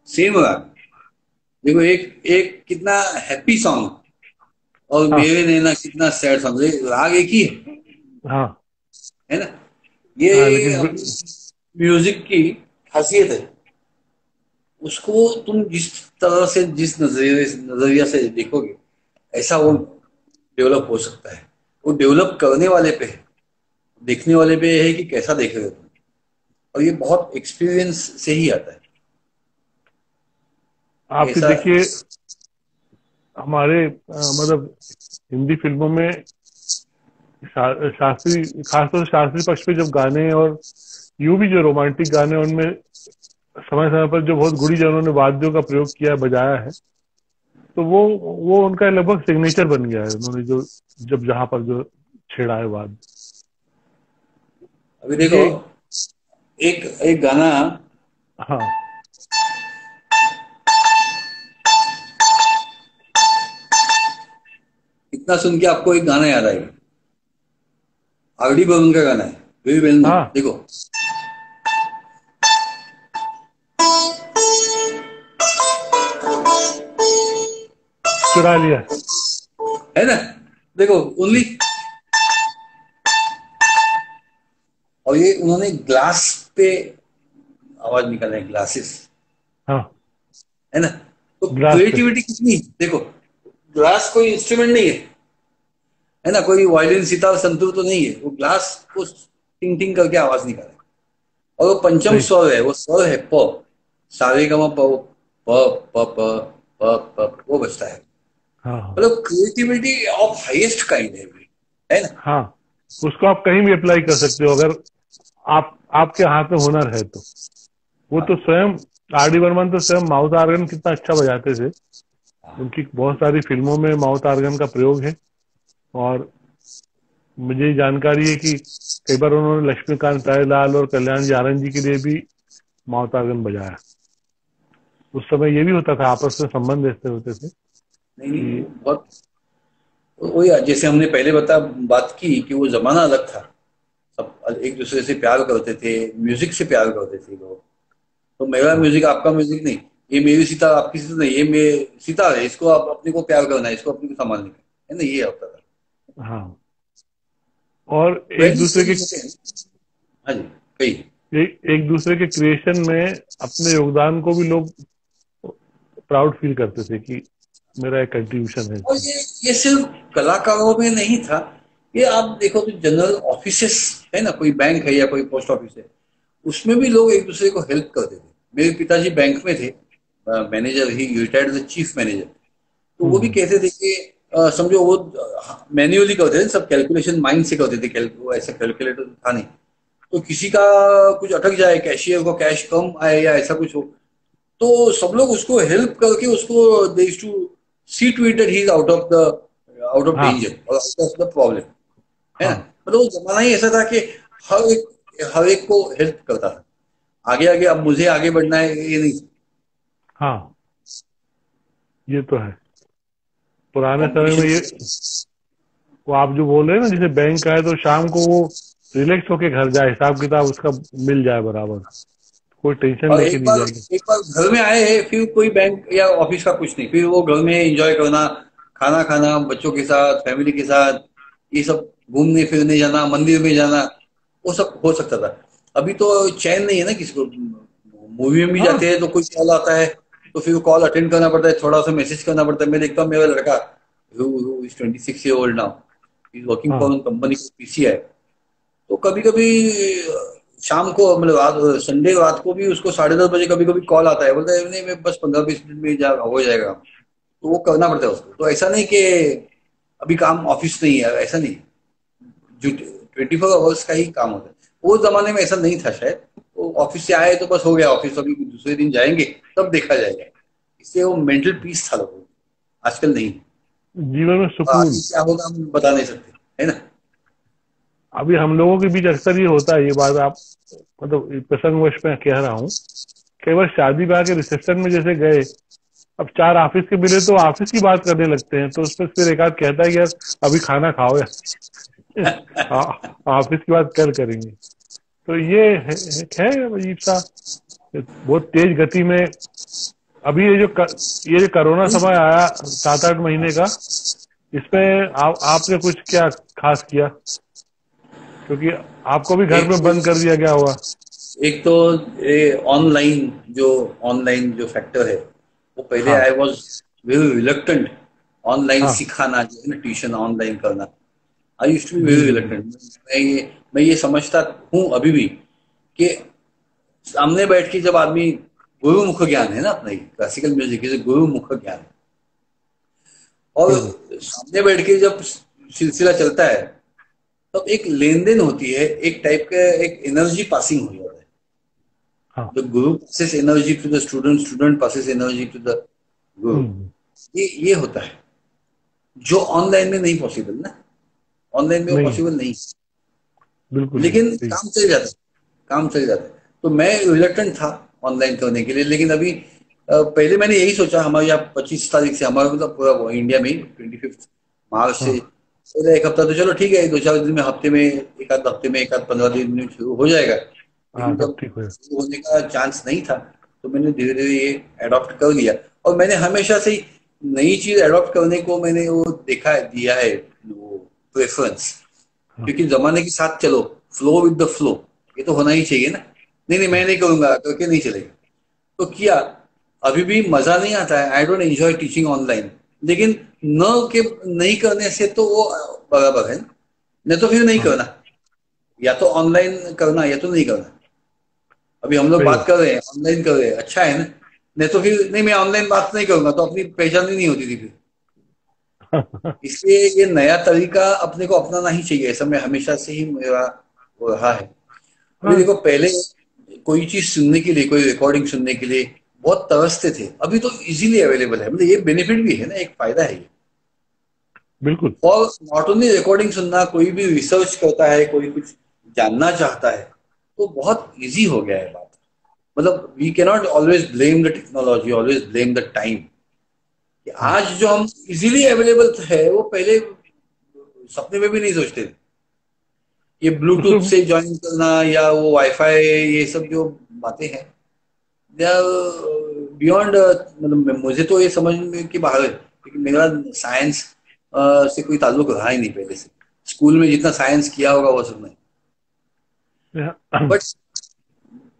सेम राग। देखो एक एक कितना हैप्पी सॉन्ग और हाँ मेरे नैना कितना सैड सॉन्ग, राग एक ही हाँ है ना। ये हाँ, लेकिन म्यूजिक की खासियत है। उसको तुम जिस तरह से, जिस नजरिया से देखोगे, ऐसा वो हाँ, डेवलप हो सकता है। वो डेवलप करने वाले पे है, देखने वाले पे है कि कैसा देख रहे हो तुम। और ये बहुत एक्सपीरियंस से ही आता है कि आप भी ऐसा। देखिए हमारे मतलब हिंदी फिल्मों में शास्त्रीय, खासतौर से शास्त्रीय पक्ष पे जब गाने और यूं भी जो रोमांटिक गाने, उनमें समय समय पर जो बहुत गुड़ी जनों ने वाद्यों का प्रयोग किया, बजाया है, तो वो उनका लगभग सिग्नेचर बन गया है। उन्होंने जो जब जहां पर जो छेड़ा है वाद्य, अभी देखो ये। एक एक गाना, हाँ इतना सुन के आपको एक गाना याद आएगा, आर डी बर्मन का गाना है, वेरी वेल नो। हाँ, देखो चुरा लिया। है ना, देखो ओनली। और ये उन्होंने ग्लास पे आवाज निकाला है, ग्लासेस, हाँ, है ना। तो ग्लास पे। क्रिएटिविटी कितनी, देखो ग्लास कोई इंस्ट्रूमेंट नहीं है ना, कोई वायलिन सितार संतूर तो नहीं है, वो ग्लास को टिंग टिंग करके आवाज निकाले। और वो पंचम सही। स्वर है, वो स्वर है प, सारे ग प, प प प वो बजता है। हाँ हाँ मतलब क्रिएटिविटी ऑफ हाईएस्ट काइंड है ना। हाँ, उसको आप कहीं भी अप्लाई कर सकते हो, अगर आपके हाथ में हुनर है तो। वो तो हाँ स्वयं आर डी बर्मन तो स्वयं माउथ आर्गन कितना अच्छा बजाते थे। हाँ उनकी बहुत सारी फिल्मों में माउथ आर्गन का प्रयोग है। और मुझे ये जानकारी है कि कई बार उन्होंने लक्ष्मीकांत प्यारेलाल और कल्याण जी आनंद जी के लिए भी माउथ आर्गन बजाया। उस समय ये भी होता था, आपस में संबंध ऐसे होते थे नहीं नहीं, कि। वो बहुत, वही जैसे हमने पहले बात की कि वो जमाना अलग था। सब एक दूसरे से प्यार करते थे, म्यूजिक से प्यार करते थे लोग। तो मेरा हाँ म्यूजिक आपका म्यूजिक नहीं, ये मेरी सितार आपकी सितार नहीं, ये मेरे सितार है, इसको आप अपने को प्यार करना है, इसको अपने को संभालने का है ना, ये होता था। हाँ, और एक वैसे दूसरे के सेम होते हैं। हाँ जी, कही। एक दूसरे के क्रिएशन में अपने योगदान को भी लोग प्राउड फील करते थे कि मेरा एक कंट्रीब्यूशन है और इसमें। ये सिर्फ कलाकारों में नहीं था, ये आप देखो तो जनरल ऑफिसेस है ना, कोई बैंक है या कोई पोस्ट ऑफिस है, उसमें भी लोग एक दूसरे को हेल्प करते थे। मेरे पिताजी बैंक में थे, मैनेजर, ही रिटायर्ड चीफ मैनेजर। तो वो भी हम्म। कहते थे कि समझो वो मैन्युअली करते थे सब कैलकुलेशन, माइंड से करते थे, वो ऐसा कैलकुलेटर तो था नहीं। तो किसी का कुछ अटक जाए, कैशियर को कैश कम आए या ऐसा कुछ हो, तो सब लोग उसको हेल्प करके उसको दे to see to it that he is out of हाँ डेंजर और आउट ऑफ द प्रॉब्लम, है ना। हाँ मतलब वो जमाना ही ऐसा था कि हर एक को हेल्प करता था। आगे आगे अब मुझे आगे बढ़ना है ये नहीं। हाँ, ये तो है। पुराने समय में कंपटीशन। ये, वो आप जो बोल रहे हैं ना, जैसे बैंक आए तो शाम को वो रिलैक्स होके घर जाए, हिसाब किताब उसका मिल जाए बराबर, कोई टेंशन और लेके नहीं जाएगी। एक बार घर में आए हैं, फिर कोई बैंक या ऑफिस का कुछ नहीं, फिर वो घर में एंजॉय करना, खाना खाना बच्चों के साथ, फैमिली के साथ, ये सब, घूमने फिरने जाना, मंदिर में जाना, वो सब हो सकता था। अभी तो चैन नहीं है ना किसी को। मूवी में भी हाँ जाते हैं तो कोई कॉल आता है, तो फिर कॉल अटेंड करना पड़ता है, थोड़ा सा मैसेज करना पड़ता है। मैं देखता हूँ मेरा लड़का, who is 26 year old now, he's working for हाँ कंपनी पीसीआई। तो कभी कभी शाम को, मतलब रात, संडे रात को भी उसको 10:30 बजे कभी कभी कॉल आता है, बोलता है नहीं मैं बस 15-20 मिनट में हो जाएगा। तो वो करना पड़ता है उसको। तो ऐसा नहीं कि अभी काम ऑफिस नहीं है, ऐसा नहीं, जो 24 आवर्स का ही काम होता है। वो जमाने में ऐसा नहीं था शायद। वो ऑफिस से आए तो बस हो गया, ऑफिस अभी दूसरे दिन जाएंगे तब देखा जाएगा। इससे वो मेंटल पीस था लोगों को, आजकल नहीं। जीवन में आगे सुकून। क्या होगा हम बता नहीं सकते, है ना। अभी हम लोगों के बीच अक्सर ये होता है, ये बात आप मतलब प्रसंगवश में कह रहा हूँ कई बार शादी ब्याह के रिसेप्शन में जैसे गए, अब 4 ऑफिस के मिले तो ऑफिस की बात करने लगते हैं, तो उसमें फिर एक आध कहता है कि यार अभी खाना खाओ यार। ऑफिस की बात करेंगे। तो ये है अजीब सा, बहुत तेज गति में। अभी ये जो कोरोना समय आया 7-8 महीने का, इसमें आपने कुछ क्या खास किया, क्योंकि आपको भी घर में बंद कर दिया गया होगा। एक तो ऑनलाइन जो फैक्टर है वो पहले हाँ, I was very reluctant online हाँ, सिखाना, जो है ना, ट्यूशन ऑनलाइन करना। I used to be very reluctant. मैं ये समझता हूँ अभी भी कि सामने बैठ के जब आदमी, गुरुमुख ज्ञान है ना अपना, क्लासिकल म्यूजिक इज गुरुमुख ज्ञान, और बिल्कुल। सामने बैठ के जब सिलसिला चलता है तब एक लेन देन होती है, एक टाइप का एक एनर्जी पासिंग हो जाता है। हाँ। The guru passes energy to the student, student passes energy to the guru. ये होता है जो ऑनलाइन में नहीं पॉसिबल ना, ऑनलाइन में वो नहीं, पॉसिबल नहीं, बिल्कुल नहीं, लेकिन सही। काम चल जाता है, काम चल जाता है। तो मैं रिलक्टेंट था ऑनलाइन करने के लिए, लेकिन अभी पहले मैंने यही सोचा, हमारे यहाँ 25 तारीख से, हमारा मतलब पूरा इंडिया में 25 मार्च से हाँ, पहले एक हफ्ता तो चलो ठीक है, 2-4 दिन में, हफ्ते में एक आध हफ्ते में, एक आध 15 दिन में शुरू हो जाएगा। हाँ, लेकिन सब जब ठीक हो शुरू होने का चांस नहीं था तो मैंने धीरे धीरे ये अडॉप्ट कर लिया। और मैंने हमेशा से ही नई चीज अडॉप्ट करने को मैंने वो देखा दिया है, वो प्रेफरेंस, हाँ, क्योंकि जमाने के साथ चलो, फ्लो विद द फ्लो, ये तो होना ही चाहिए ना। नहीं नहीं, मैं नहीं करूंगा करके नहीं चलेगा, तो किया। अभी भी मजा नहीं आता है, I don't enjoy teaching online, लेकिन न के नहीं करने से तो वो बराबर है ना, नहीं तो फिर नहीं हाँ, करना, या तो ऑनलाइन करना या तो नहीं करना। अभी हम लोग सही बात बात। कर रहे हैं, ऑनलाइन कर रहे हैं, अच्छा है ना, नहीं तो फिर नहीं, मैं ऑनलाइन बात नहीं करूंगा तो अपनी पहचान ही नहीं होती थी फिर। इसलिए ये नया तरीका अपने को अपनाना ही चाहिए, ऐसा मैं हमेशा से ही मेरा वो रहा है। अभी हाँ, देखो, पहले कोई चीज सुनने के लिए, कोई रिकॉर्डिंग सुनने के लिए बहुत तरसते थे, अभी तो इजीली अवेलेबल है, मतलब ये बेनिफिट भी है ना, एक फायदा है ये। बिल्कुल। और नॉट ओनली रिकॉर्डिंग सुनना, कोई भी रिसर्च करता है, कोई कुछ जानना चाहता है तो बहुत इजी हो गया है बात। मतलब we cannot always blame the technology, always blame the time. हाँ, आज जो हम इजीली अवेलेबल है वो पहले सपने में भी नहीं सोचते थे। ये ब्लूटूथ उसमें से ज्वाइन करना या वो वाईफाई, ये सब जो बातें हैं, दे आर बियॉन्ड, मतलब मुझे तो ये समझ में कि बाहर है, क्योंकि मेरा साइंस से कोई ताल्लुक रहा ही नहीं पहले से। स्कूल में जितना साइंस किया होगा वो सब नहीं। बट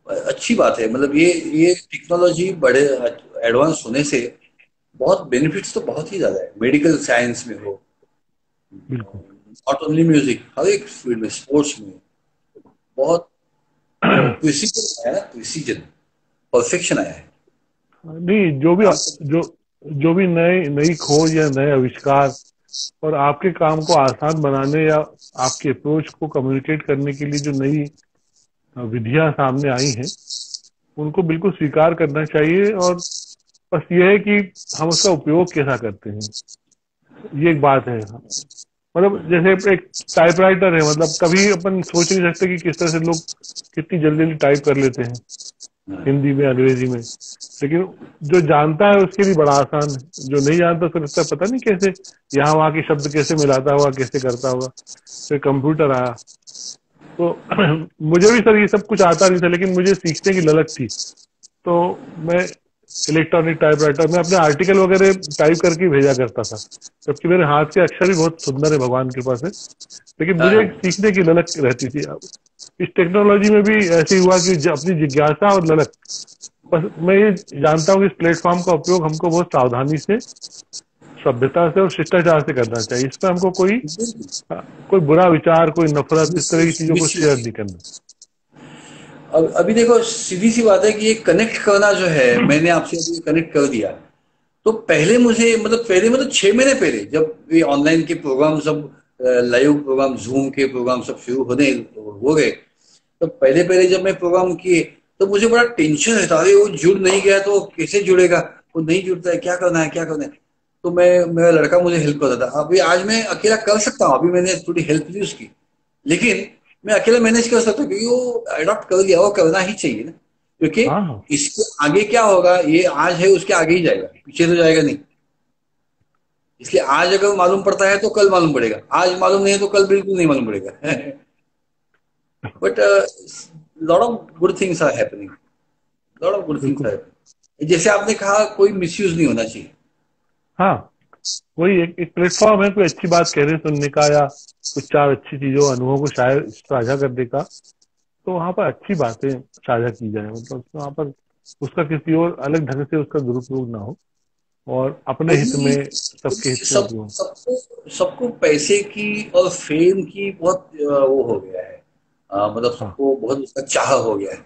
अच्छी बात है, मतलब ये टेक्नोलॉजी बड़े एडवांस होने से बहुत बेनिफिट्स तो बहुत ही ज्यादा है, मेडिकल साइंस में हो, बिल्कुल। नॉट ओनली म्यूजिक, हर एक फील्ड में, स्पोर्ट्स में बहुत वो प्रिसीजन आया ना, प्रिसीजन, परफेक्शन आया है नहीं, काम। जो भी नई नई खोज या नए आविष्कार और आपके काम को आसान बनाने या आपके अप्रोच को कम्युनिकेट करने के लिए जो नई विधियां सामने आई हैं, उनको बिल्कुल स्वीकार करना चाहिए। और बस ये है कि हम उसका उपयोग कैसा करते हैं, ये एक बात है। मतलब जैसे एक टाइपराइटर है, मतलब कभी अपन सोच नहीं सकते कि किस तरह से लोग कितनी जल्दी जल्दी टाइप कर लेते हैं, हिंदी में, अंग्रेजी में। लेकिन जो जानता है उसके लिए बड़ा आसान है, जो नहीं जानता उसको लगता है पता नहीं कैसे यहाँ वहां के शब्द कैसे मिलाता होगा, कैसे करता होगा। फिर कंप्यूटर आया तो मुझे भी सर ये सब कुछ आता नहीं था, लेकिन मुझे सीखने की ललक थी। तो मैं इलेक्ट्रॉनिक टाइपराइटर में अपने आर्टिकल वगैरह टाइप करके भेजा करता था, जबकि मेरे हाथ के अक्षर भी बहुत सुंदर है भगवान की कृपा से, लेकिन मुझे एक सीखने की ललक रहती थी। अब इस टेक्नोलॉजी में भी ऐसे ही हुआ कि अपनी जिज्ञासा और ललक, बस मैं ये जानता हूँ कि इस प्लेटफॉर्म का उपयोग हमको बहुत सावधानी से, सभ्यता से और शिष्टाचार से करना चाहिए। इस पर हमको कोई बुरा विचार, कोई नफरत, इस तरह की चीजों को शेयर नहीं करना। अब अभी देखो, सीधी सी बात है कि ये कनेक्ट करना जो है, मैंने आपसे अभी कनेक्ट कर दिया, तो पहले मुझे, मतलब 6 महीने पहले जब ये ऑनलाइन के प्रोग्राम सब, लाइव प्रोग्राम, जूम के प्रोग्राम सब शुरू हो गए, तो पहले पहले जब मैं प्रोग्राम किए तो मुझे बड़ा टेंशन रहता, अरे वो जुड़ नहीं गया तो कैसे जुड़ेगा, वो नहीं जुड़ता है, क्या करना है क्या करना है। तो मेरा लड़का मुझे हेल्प करता था। अभी आज मैं अकेला कर सकता हूँ, अभी मैंने थोड़ी हेल्प ली उसकी, लेकिन मैं अकेला मैनेज कर सकता हूँ, क्योंकि वो अडॉप्ट कर लिया, वो करना ही चाहिए ना। क्योंकि हाँ हाँ इसके आगे क्या होगा, ये आज है उसके आगे ही जाएगा, पीछे तो जाएगा नहीं। इसलिए आज अगर मालूम पड़ता है तो कल मालूम पड़ेगा, आज मालूम नहीं है तो कल बिल्कुल नहीं मालूम पड़ेगा। But lot of good things are happening, lot of good things बिल्कुल। Are happening. जैसे आपने कहा, कोई मिसयूज नहीं होना चाहिए। हाँ, वही एक प्लेटफॉर्म है, कोई अच्छी बात कह रहे सुनने का, या कुछ चार अच्छी चीजों अनुभवों को शायद साझा करने का, तो वहां पर अच्छी बातें साझा की जाए, मतलब वहां पर उसका किसी और अलग ढंग से उसका दुरुपयोग ना हो, और अपने हित वही में, सबके हित में उपयोग। सबको पैसे की और फेम की बहुत वो हो गया है। मतलब हाँ, सबको बहुत उसका चाह हो गया है।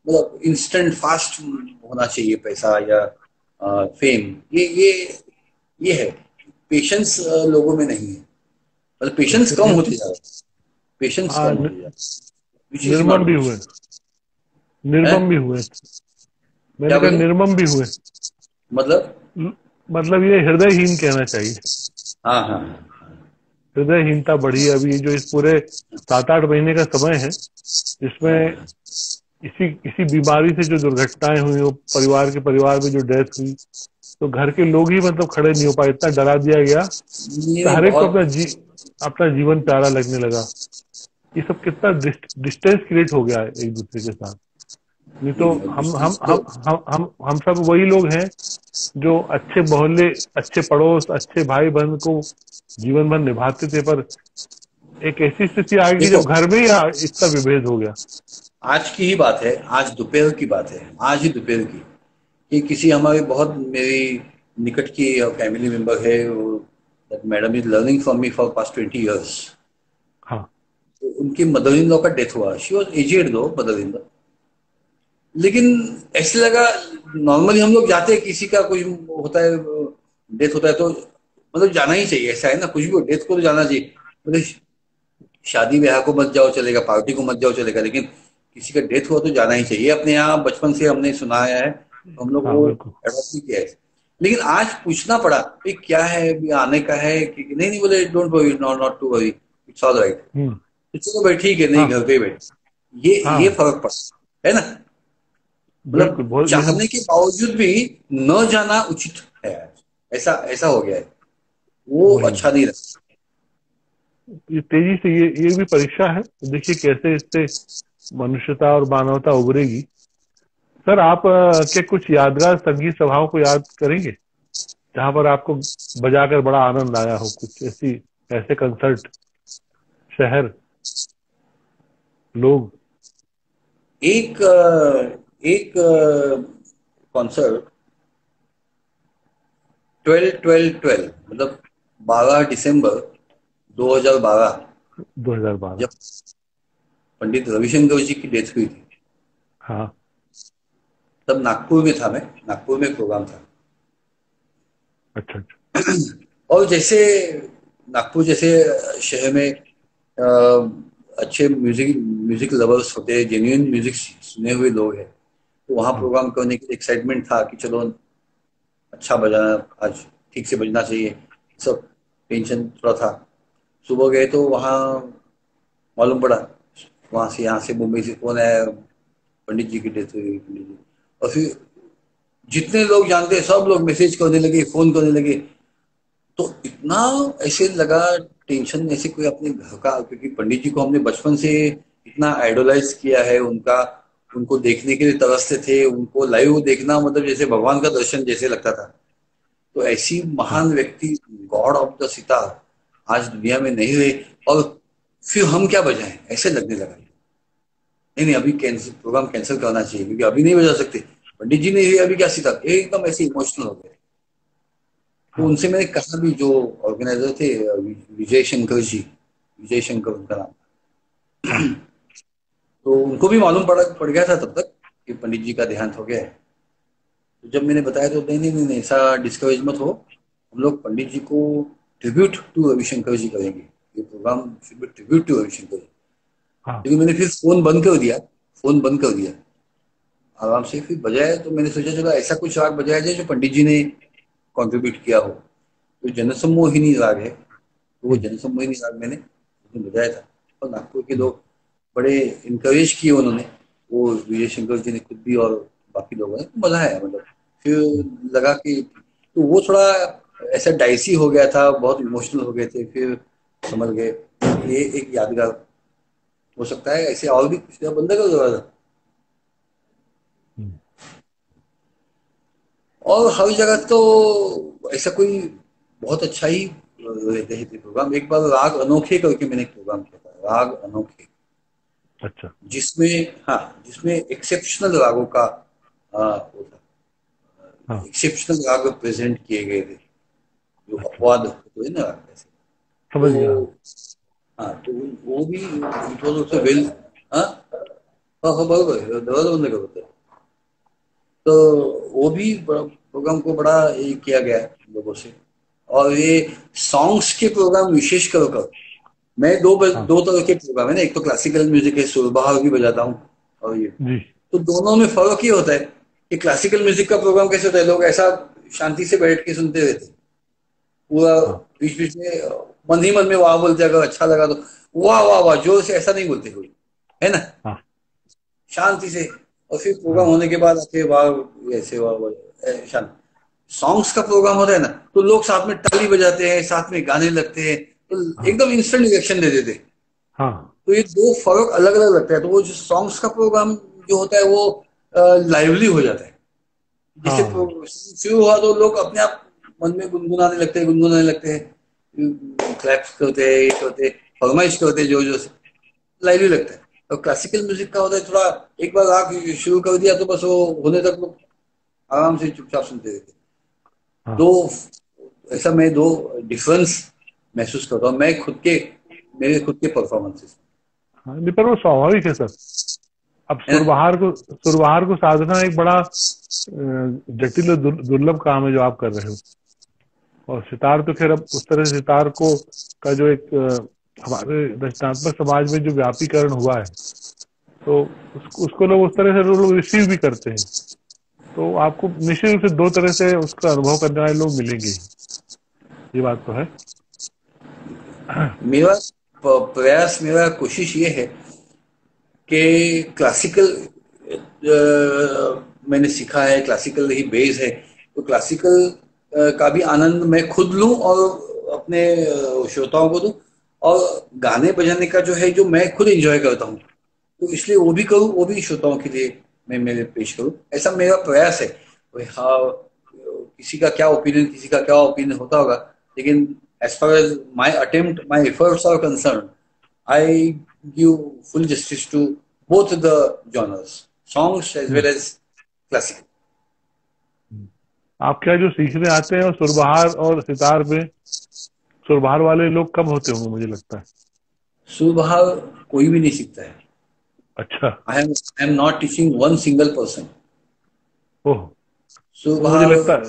मतलब इंस्टेंट फास्ट होना चाहिए पैसा या फेम। ये है। पेशेंस लोगों में नहीं है, मतलब पेशेंस कम होते जा रहा है। पेशेंस हाँ, कम होते जा रहा है, विच इज निर्मम नॉट भी गुड। हुए, है निर्मम भी हुए। क्या मैंने कहा बोले? निर्मम भी हुए, मतलब मतलब ये हृदयहीन कहना चाहिए। हाँ हाँ हृदयहीनता बढ़ी है अभी, जो इस पूरे 7-8 महीने का समय है, जिसमें इसी इसी बीमारी से जो दुर्घटनाएं हुई, वो परिवार में जो डेथ हुई, तो घर के लोग ही मतलब खड़े नहीं हो पाए, इतना डरा दिया गया नहीं कि नहीं, हर एक को बहुत अपना जीवन प्यारा लगने लगा। ये सब कितना डिस्टेंस क्रिएट हो गया है एक दूसरे के साथ। नहीं तो नहीं, डिस्टेंस तो हम सब वही लोग हैं जो अच्छे मोहल्ले, अच्छे पड़ोस, अच्छे भाई बहन को जीवन भर निभाते थे, पर एक ऐसी स्थिति आ गई देखो, जब घर में ही इतना विभेद हो गया। आज की ही बात है, आज दोपहर की बात है, आज ही दोपहर की, कि किसी हमारे बहुत मेरी निकट की फैमिली मेंबर है, madam is learning from me for past 20 years। हाँ तो उनकी मदर इन लॉ का डेथ हुआ। शी वॉज एजेड दो मदर इन लॉ, लेकिन ऐसे लगा, नॉर्मली हम लोग जाते हैं, किसी का कुछ होता है, डेथ होता है तो मतलब जाना ही चाहिए, ऐसा है ना, कुछ भी हो डेथ को तो जाना चाहिए। मतलब शादी ब्याह को मत जाओ चलेगा, पार्टी को मत जाओ चलेगा, लेकिन किसी का डेथ हुआ तो जाना ही चाहिए। अपने यहाँ बचपन से हमने सुनाया है, तो हम लोग हाँ वो बिल्कुल। एडॉप्ट भी किया है। लेकिन आज पूछना पड़ा भाई क्या है, अभी आने का है कि नहीं? नहीं बोले, don't worry, not to worry, it's all right. Hmm. तो चलो भाई ठीक है, नहीं हाँ घर पे ही बैठ। ये हाँ फर्क पड़ा है ना। मतलब बिल्कुल, बहुत ये सब। चाहने के बावजूद भी न जाना उचित है आज, ऐसा ऐसा हो गया है। वो वही अच्छा वही, नहीं लगता। ये तेजी से ये भी परीक्षा है, तो देखिए कैसे इससे मनुष्यता और मानवता उभरेगी। सर, आप क्या कुछ यादगार संगीत सभाओं को याद करेंगे जहां पर आपको बजाकर बड़ा आनंद आया हो, कुछ ऐसी, ऐसे कंसर्ट, शहर, लोग? एक कॉन्सर्ट 12-12-12, मतलब 12 दिसंबर 2012, 2012। जब पंडित रविशंकर जी की डेथ हुई थी, हाँ। तब नागपुर में था मैं। नागपुर में एक प्रोग्राम था। अच्छा अच्छा। और जैसे नागपुर जैसे शहर में अच्छे म्यूजिक म्यूजिक लवर्स होते हैं, जेन्युइन म्यूजिक सुने हुए लोग हैं, तो वहाँ हाँ प्रोग्राम करने की एक्साइटमेंट था कि चलो अच्छा बजाना, आज ठीक से बजना चाहिए, सब टेंशन थोड़ा था। सुबह गए तो वहाँ मालूम पड़ा, वहां से यहाँ से मुंबई से फोन आया, पंडित जी की डेथ हुई, पंडित जी। और फिर जितने लोग जानते हैं सब लोग मैसेज करने लगे, फोन करने लगे। तो इतना ऐसे लगा, टेंशन ऐसे कोई अपने घर का, क्योंकि पंडित जी को हमने बचपन से इतना आइडोलाइज किया है, उनका उनको देखने के लिए तरसते थे, उनको लाइव देखना मतलब जैसे भगवान का दर्शन जैसे लगता था। तो ऐसी हाँ महान व्यक्ति, गॉड ऑफ द सितार, आज दुनिया में नहीं रहे। और फिर हम क्या बजाएं, ऐसे लगने लगा। नहीं नहीं, अभी कैंसिल, प्रोग्राम कैंसिल करना चाहिए, क्योंकि अभी नहीं बजा सकते, पंडित जी नहीं रहे, अभी क्या सितार, एकदम ऐसे इमोशनल हो गए। तो हाँ उनसे मैंने कहा भी, जो ऑर्गेनाइजर थे, विजय शंकर जी, विजय शंकर उनका नाम। हाँ। तो उनको भी मालूम पड़ गया था तब तक कि पंडित जी का देहांत हो गया है। तो जब मैंने बताया तो नहीं नहीं नहीं नहीं, ऐसा डिस्करेज मत हो, हम लोग पंडित जी को ट्रिब्यूट टू रविशंकर जी करेंगे, ये programme should be tribute to Ravi Shankar ji. हाँ लेकिन मैंने फिर फोन बंद कर दिया, फोन बंद कर दिया, आराम से फिर बजाया। तो मैंने सोचा चलो ऐसा कुछ राग बजाया जाए जो पंडित जी ने कॉन्ट्रीब्यूट किया हो। तो जनसम्मोहिनी राग है, तो वो जनसम्मोहिनी राग मैंने उसमें बजाया था। और नागपुर के लोग बड़े इनकरेज किए उन्होंने, वो विजय शंकर जी ने खुद भी और बाकी लोगों ने, तो मजा आया मतलब। फिर लगा कि तो वो थोड़ा ऐसा डाइसी हो गया था, बहुत इमोशनल हो गए थे, फिर समझ गए ये एक यादगार हो सकता है। ऐसे और भी कुछ बंदा कर दो। हम्म। और हर जगह तो ऐसा कोई बहुत अच्छा ही रहते हैं प्रोग्राम। एक बार राग अनोखे करके मैंने एक प्रोग्राम किया था, राग अनोखे, अच्छा। जिसमें हाँ जिसमें एक्सेप्शनल रागों का वो था, हाँ। एक्सेप्शनल राग प्रेजेंट किए गए थे, जो अच्छा, अपवाद होते हैं ना राग ऐसे। समझ गया। तो हाँ तो वो भी इट वाज आल्सो वेल। हाँ हाँ हाँ, बरोबर है, दरवाजा बंद करो होता है। तो वो भी प्रोग्राम को बड़ा ये किया गया है लोगों से। और ये सॉन्ग्स के प्रोग्राम विशेष कर मैं हाँ दो तरह के प्रोग्राम है ना, एक तो क्लासिकल म्यूजिक है, सुरबहार भी बजाता हूँ, और ये जी। तो दोनों में फर्क ये होता है कि क्लासिकल म्यूजिक का प्रोग्राम कैसे होता है, लोग ऐसा शांति से बैठ के सुनते रहते हैं पूरा, हाँ बीच बीच में मन ही मन में वाह बोलते हैं, अगर अच्छा लगा तो वाह वाह वाह जोर से, ऐसा नहीं बोलते कोई, है ना, हाँ शांति से। और फिर प्रोग्राम हाँ होने के बाद आके वाह ऐसे वाह वाह शांत। सॉन्ग्स का प्रोग्राम होता है ना, तो लोग साथ में ताली बजाते हैं, साथ में गाने लगते हैं, तो हाँ एकदम इंस्टेंट रिएक्शन दे देते हैं। हाँ तो ये दो फर्क अलग अलग लगता है। तो वो जो सॉन्ग्स का प्रोग्राम जो होता है वो लाइवली हो जाता है। जैसे हाँ शुरू हुआ तो लोग अपने आप मन में गुनगुनाने लगते हैं, क्लैप्स करते हैं, ये करते हैं, फरमाइश करते हैं, जो जो से लाइवली लगता है। और क्लासिकल म्यूजिक का होता है थोड़ा, एक बार राग शुरू कर दिया तो बस वो होने तक लोग आराम से चुपचाप सुनते रहते हैं। हाँ दो ऐसा मैं दो डिफरेंस महसूस करता हूँ मैं खुद के, मेरे खुद के परफॉर्मेंसेस, हाँ। नहीं, पर वो स्वाभाविक है सर। अब है ना। सुरबहार को साधना एक बड़ा जटिल और दुर्लभ काम है जो आप कर रहे हो। और सितार तो खैर अब उस तरह से सितार को का जो एक हमारे रचनात्मक समाज में जो व्यापीकरण हुआ है, तो उसको लोग उस तरह से लोग रिसीव भी करते हैं। तो आपको निश्चित रूप से दो तरह से उसका अनुभव करने वाले लोग मिलेंगे ही। ये बात तो है। मेरा प्रयास, मेरा कोशिश ये है कि क्लासिकल मैंने सीखा है, क्लासिकल ही बेस है, तो क्लासिकल का भी आनंद मैं खुद लूं और अपने श्रोताओं को दूं। और गाने बजाने का जो है, जो मैं खुद एंजॉय करता हूं, तो इसलिए वो भी करूं, वो भी श्रोताओं के लिए मैं मेरे पेश करूं, ऐसा मेरा प्रयास है। भाई हाँ, किसी का क्या ओपिनियन, किसी का क्या ओपिनियन होता होगा, लेकिन as far as my attempt, my efforts are concern, I give full justice to both the genres, songs as well as classical. आप क्या जो सीखने आते हैं और सुरबहार और सितार में सुरबहार वाले लोग कम होते होंगे मुझे लगता है। सुरबहार कोई भी नहीं सीखता है। अच्छा। I am not teaching one single person. ओह। तो मुझे सुरबहार लगता है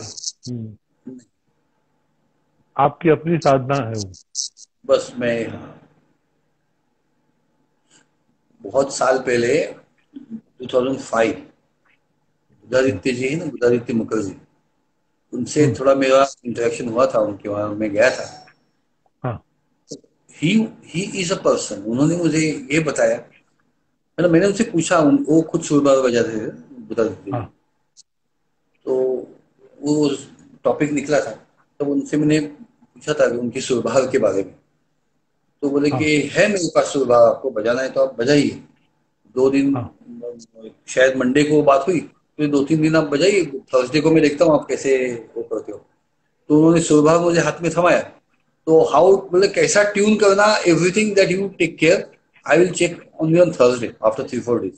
आपकी अपनी साधना है वो। बस मैं, बहुत साल पहले 2005, हम्म। बुधादित्य जी है ना, बुधादित्य मुखर्जी, उनसे हम्म। थोड़ा मेरा इंटरेक्शन हुआ था, उनके वहां मैं गया था। हाँ ही ही इज अ पर्सन, उन्होंने मुझे ये बताया, मतलब मैंने उनसे पूछा, वो खुद सुरबहार बजाते थे बुधादित्य जी, हाँ तो वो टॉपिक निकला था, तब उनसे मैंने पूछा था कि उनकी सुरबहार के बारे में। तो बोले कि हाँ है मेरे पास सुरबहार, आपको बजाना है तो आप बजाइए। 2 दिन, हाँ शायद मंडे को बात हुई, फिर 2-3 दिन आप बजाइए, थर्सडे को मैं देखता हूँ आप कैसे वो करते हो। तो उन्होंने सुरबहार मुझे हाथ में थमाया, तो हाउ, बोले कैसा ट्यून करना, everything that you take care, I will check only on Thursday after 3-4 days.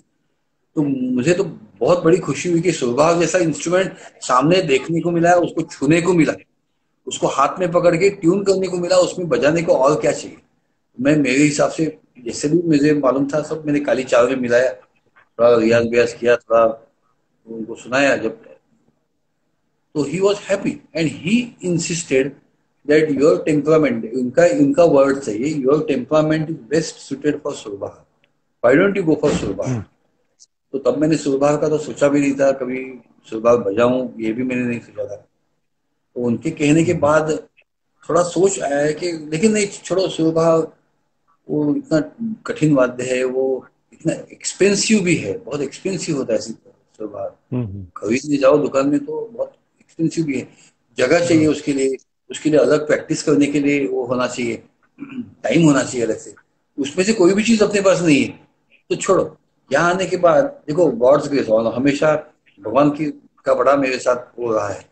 तो मुझे तो बहुत बड़ी खुशी हुई कि सुरबहार जैसा इंस्ट्रूमेंट सामने देखने को मिला है, उसको छूने को मिला, उसको हाथ में पकड़ के ट्यून करने को मिला, उसमें बजाने को और क्या चाहिए। मैं मेरे हिसाब से जैसे भी मुझे मालूम था सब मैंने काली चावल में मिलाया, थोड़ा रियाज बियाज किया, थोड़ा उनको सुनाया जब, तो he was happy and he insisted that your temperament, उनका उनका वर्ड चाहिए, your temperament is best suited for Surbahar, why don't you go for Surbahar. Hmm. तो तब मैंने सुरबहार का तो सोचा भी नहीं था, कभी सुरबहार बजाऊं ये भी मैंने नहीं सोचा था। तो उनके कहने के हम्म। बाद थोड़ा सोच आया है कि लेकिन नहीं छोड़ो, सुरबहार वो इतना कठिन वाद्य है, वो इतना एक्सपेंसिव भी है, बहुत एक्सपेंसिव होता है सुबह। हम्म। खरीदने जाओ दुकान में तो बहुत एक्सपेंसिव भी है, जगह चाहिए हाँ उसके लिए अलग प्रैक्टिस करने के लिए वो होना चाहिए, टाइम होना चाहिए अलग से। उसमें से कोई भी चीज अपने पास नहीं है तो छोड़ो। यहाँ आने के बाद देखो गॉड्स ग्रेस, और हमेशा भगवान की का बड़ा मेरे साथ हो रहा है।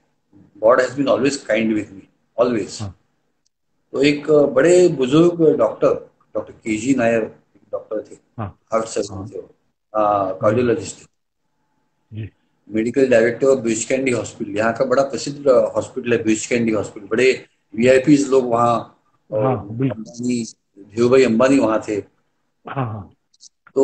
God has been always kind with me, always. हाँ। तो एक बड़े बुजुर्ग doctor, doctor KG Nair doctor थे, हाँ। हार्ट सर्जन हाँ थे, जी। कार्डियोलॉजिस्ट थे, जी। Medical director of Breach Candy hospital. यहाँ का बड़ा प्रसिद्ध हॉस्पिटल है ब्रिच कैंडी हॉस्पिटल। बड़े वीआईपीज लोग वहाँ, और हाँ बिल्कुल। अंबानी, धीरू भाई अंबानी वहाँ थे। हाँ हाँ। तो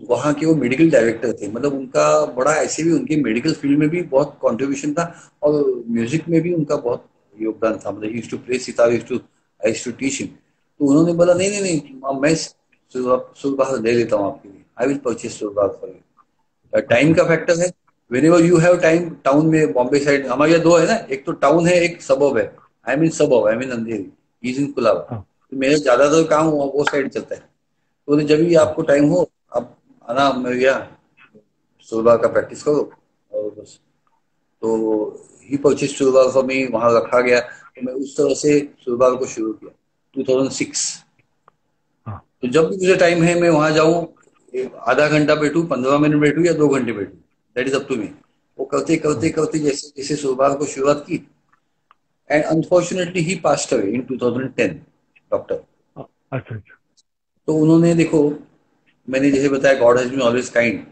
वहाँ के वो मेडिकल डायरेक्टर थे, मतलब उनका बड़ा ऐसे भी उनके मेडिकल फील्ड में भी बहुत कंट्रीब्यूशन था, और म्यूजिक में भी उनका बहुत योगदान था। मतलब used to play sitar, used to teach him. तो उन्होंने बोला नहीं नहीं नहीं, मैं सुरबाग ले लेता हूँ आपके लिए, I will purchase Surbahar for you. Time अच्छा। का फैक्टर है, whenever you have time. Town में बॉम्बे साइड हमारे यहाँ दो है ना, एक तो टाउन है, एक सबब है। I mean suburb, I mean Andheri, is in Colaba. हाँ तो मेरा ज्यादातर काम वो साइड चलता है। तो जब भी हाँ। आपको टाइम हो आप आना मेरे यहाँ, सुरबाग का प्रैक्टिस करो, और बस। तो ही परचेज सुरबाग फॉर मी, वहां रखा गया। तो मैं उस तरह से सुरबाग को शुरू किया 2006। हाँ। तो जब भी मुझे टाइम है मैं वहां जाऊं, आधा घंटा बैठूं, 15 मिनट बैठूं, या 2 घंटे बैठूं, that is up to me. वो करते करते हाँ। करते जैसे जैसे सुरबाग को शुरुआत की, and unfortunately he passed away in 2010, doctor. अच्छा अच्छा। तो उन्होंने देखो, मैंने जैसे बताया God has been always kind.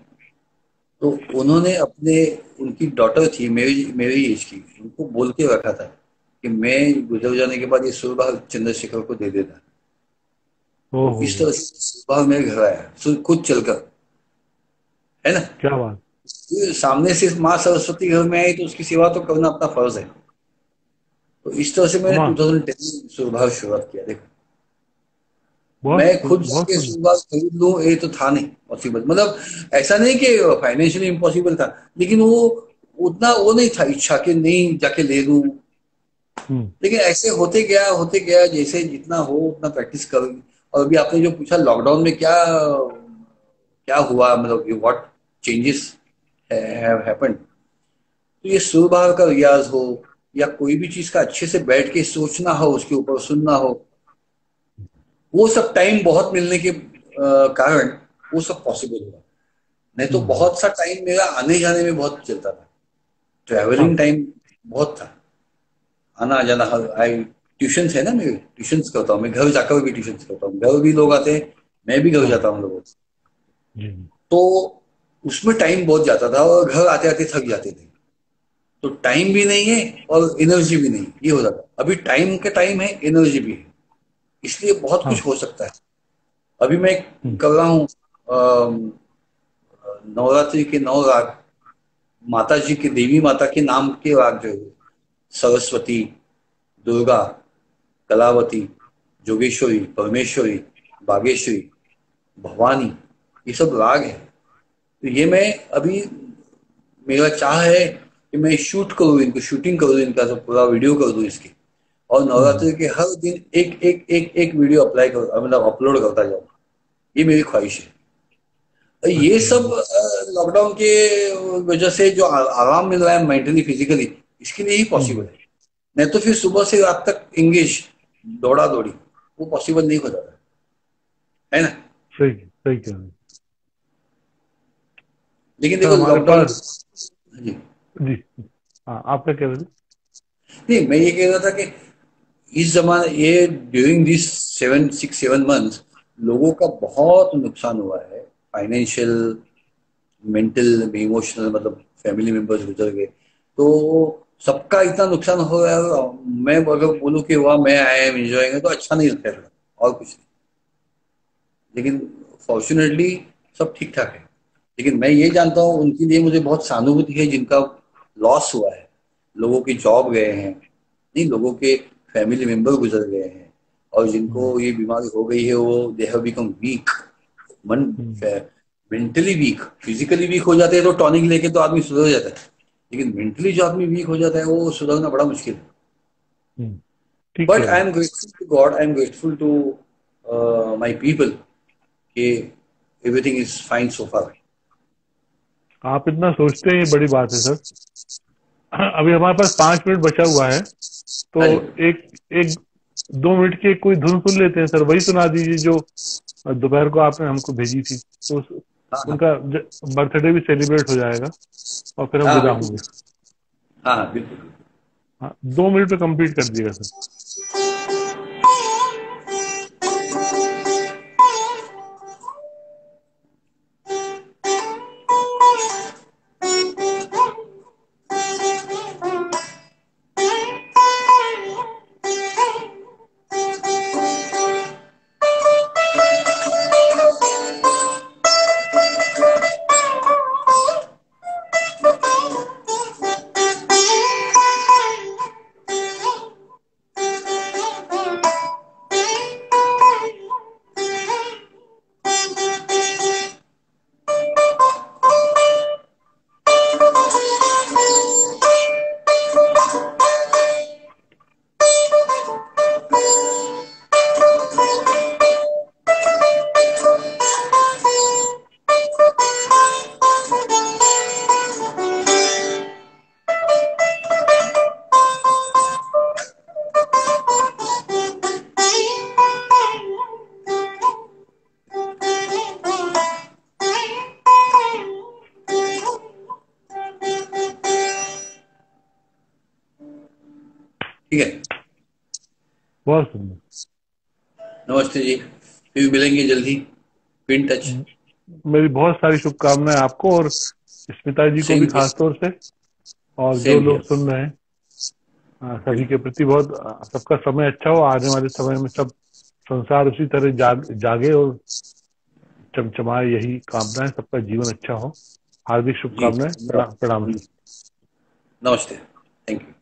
तो उन्होंने अपने, उनकी डॉटर थी मेरी मेरी एज की, उनको बोल के रखा था कि मैं गुजर जाने के बाद ये सुरबाग चंद्रशेखर को दे देना। तो इस ओहो। तरह से सुरबाग मेरे घर आया, खुद चलकर, है ना। क्या बात। सामने से माँ सरस्वती घर में आई तो उसकी सेवा तो करना अपना फर्ज है। तो इस तरह से मैंने अमा 2010 में सुरबाग शुरुआत किया। देखो, मैं खुद बहुत जाके सुंदर। सुरबाग खरीद लूं ये तो था नहीं पॉसिबल। मतलब ऐसा नहीं कि फाइनेंशियली इम्पॉसिबल था, लेकिन वो उतना वो नहीं था इच्छा के नहीं जाके ले लूं। हम्म। लेकिन ऐसे होते गया, जैसे जितना हो उतना प्रैक्टिस कर। और अभी आपने जो पूछा लॉकडाउन में क्या क्या हुआ, मतलब व्हाट चेंजेस हैव हैपेंड। तो ये सुर बहार का रियाज हो, या कोई भी चीज का अच्छे से बैठ के सोचना हो, उसके ऊपर सुनना हो, वो सब टाइम बहुत मिलने के कारण वो सब पॉसिबल हुआ। नहीं तो हम्म। बहुत सा टाइम मेरा आने जाने में बहुत चलता था, ट्रैवलिंग हाँ टाइम बहुत था, आना जाना। आई ट्यूशन है ना, मेरे ट्यूशन करता हूँ मैं, घर जाकर भी ट्यूशन करता हूँ, घर भी लोग आते हैं, मैं भी घर हाँ। जाता हूँ लोगों से। जी। तो उसमें टाइम बहुत जाता था, और घर आते आते थक जाते थे। तो टाइम भी नहीं है और एनर्जी भी नहीं, ये हो जाता। अभी टाइम का टाइम है, एनर्जी भी है, इसलिए बहुत हाँ। कुछ हो सकता है। अभी मैं हम्म। कर रहा हूँ नवरात्रि के 9 राग, माता जी के, देवी माता के नाम के राग जो है, सरस्वती, दुर्गा, कलावती, जोगेश्वरी, परमेश्वरी, बागेश्वरी, भवानी, ये सब राग है। तो ये मैं अभी, मेरा चाह है कि मैं शूट करूँ इनको, शूटिंग करूँ इनका, तो पूरा वीडियो कर दूं इसकी, और हम्म। नवरात्रि के हर दिन एक वीडियो अप्लाई कर, मतलब अपलोड करता जाऊँ। ये मेरी ख्वाहिश है। तो ये अच्छा। सब लॉकडाउन के वजह से जो आराम मिल रहा है मेंटली फिजिकली, इसके लिए ही पॉसिबल हम्म। है। नहीं तो फिर सुबह से रात तक इंगेज, दौड़ा दौड़ी, वो पॉसिबल नहीं हो जाता, है ना। सही सही कह रहे हैं। लेकिन सर देखो हमारे लॉकडाउन, पास। जी, जी। हाँ आप क्या कह रहे थे। नहीं मैं ये कह रहा था कि इस जमाने, ये ड्यूरिंग दिस 7 6 7 मंथ्स लोगों का बहुत नुकसान हुआ है, फाइनेंशियल, मेंटल, इमोशनल, मतलब फैमिली मेंबर्स गुजर गए। तो सबका इतना नुकसान हो गया। मैं अगर बोलूँ कि वाह मैं आई एम एंजॉयिंग, तो अच्छा नहीं लगता है, और कुछ नहीं। लेकिन फॉर्चुनेटली सब ठीक ठाक है। लेकिन मैं ये जानता हूँ उनके लिए मुझे बहुत सहानुभूति है जिनका लॉस हुआ है, लोगों की जॉब गए हैं, नहीं लोगों के फैमिली मेंबर गुजर गए हैं, और हम्म। जिनको ये बीमारी हो गई है वो they have become weak, man, hmm. Mentally weak. Physically weak हो जाते हैं तो टॉनिक लेके तो आदमी सुधर जाता है, लेकिन मेंटली जो आदमी वीक हो जाता है वो सुधरना बड़ा मुश्किल है। हम्म। ठीक बट कह रहे आई हैं। Am grateful to God, I am grateful to my people, कि everything is fine so far. आप इतना सोचते हैं, ये बड़ी बात है सर। अभी हमारे पास 5 मिनट बचा हुआ है, तो हाँ जी। एक 2 मिनट की कोई धुन सुन लेते हैं सर। वही सुना दीजिए जो दोपहर को आपने हमको भेजी थी, तो हाँ हाँ उनका बर्थडे भी सेलिब्रेट हो जाएगा और फिर हम हाँ विदा बिल्कुल। होंगे। हाँ हाँ बिल्कुल। हाँ, 2 मिनट पे कंप्लीट कर दीजिएगा सर। ठीक है। बहुत सुंदर। नमस्ते जी, फिर मिलेंगे जल्दी। In touch. मेरी बहुत सारी शुभकामनाएं आपको और स्मिता जी को भी सेम खास तौर से, और जो सेम लोग हियर। सुन रहे हैं सभी के प्रति बहुत सबका समय अच्छा हो। आने वाले समय में सब संसार उसी तरह जागे और चमचमाए, यही कामनाएं। सबका जीवन अच्छा हो। हार्दिक जी शुभकामनाएं। प्रणाम प्रणाम। नमस्ते। Thank you.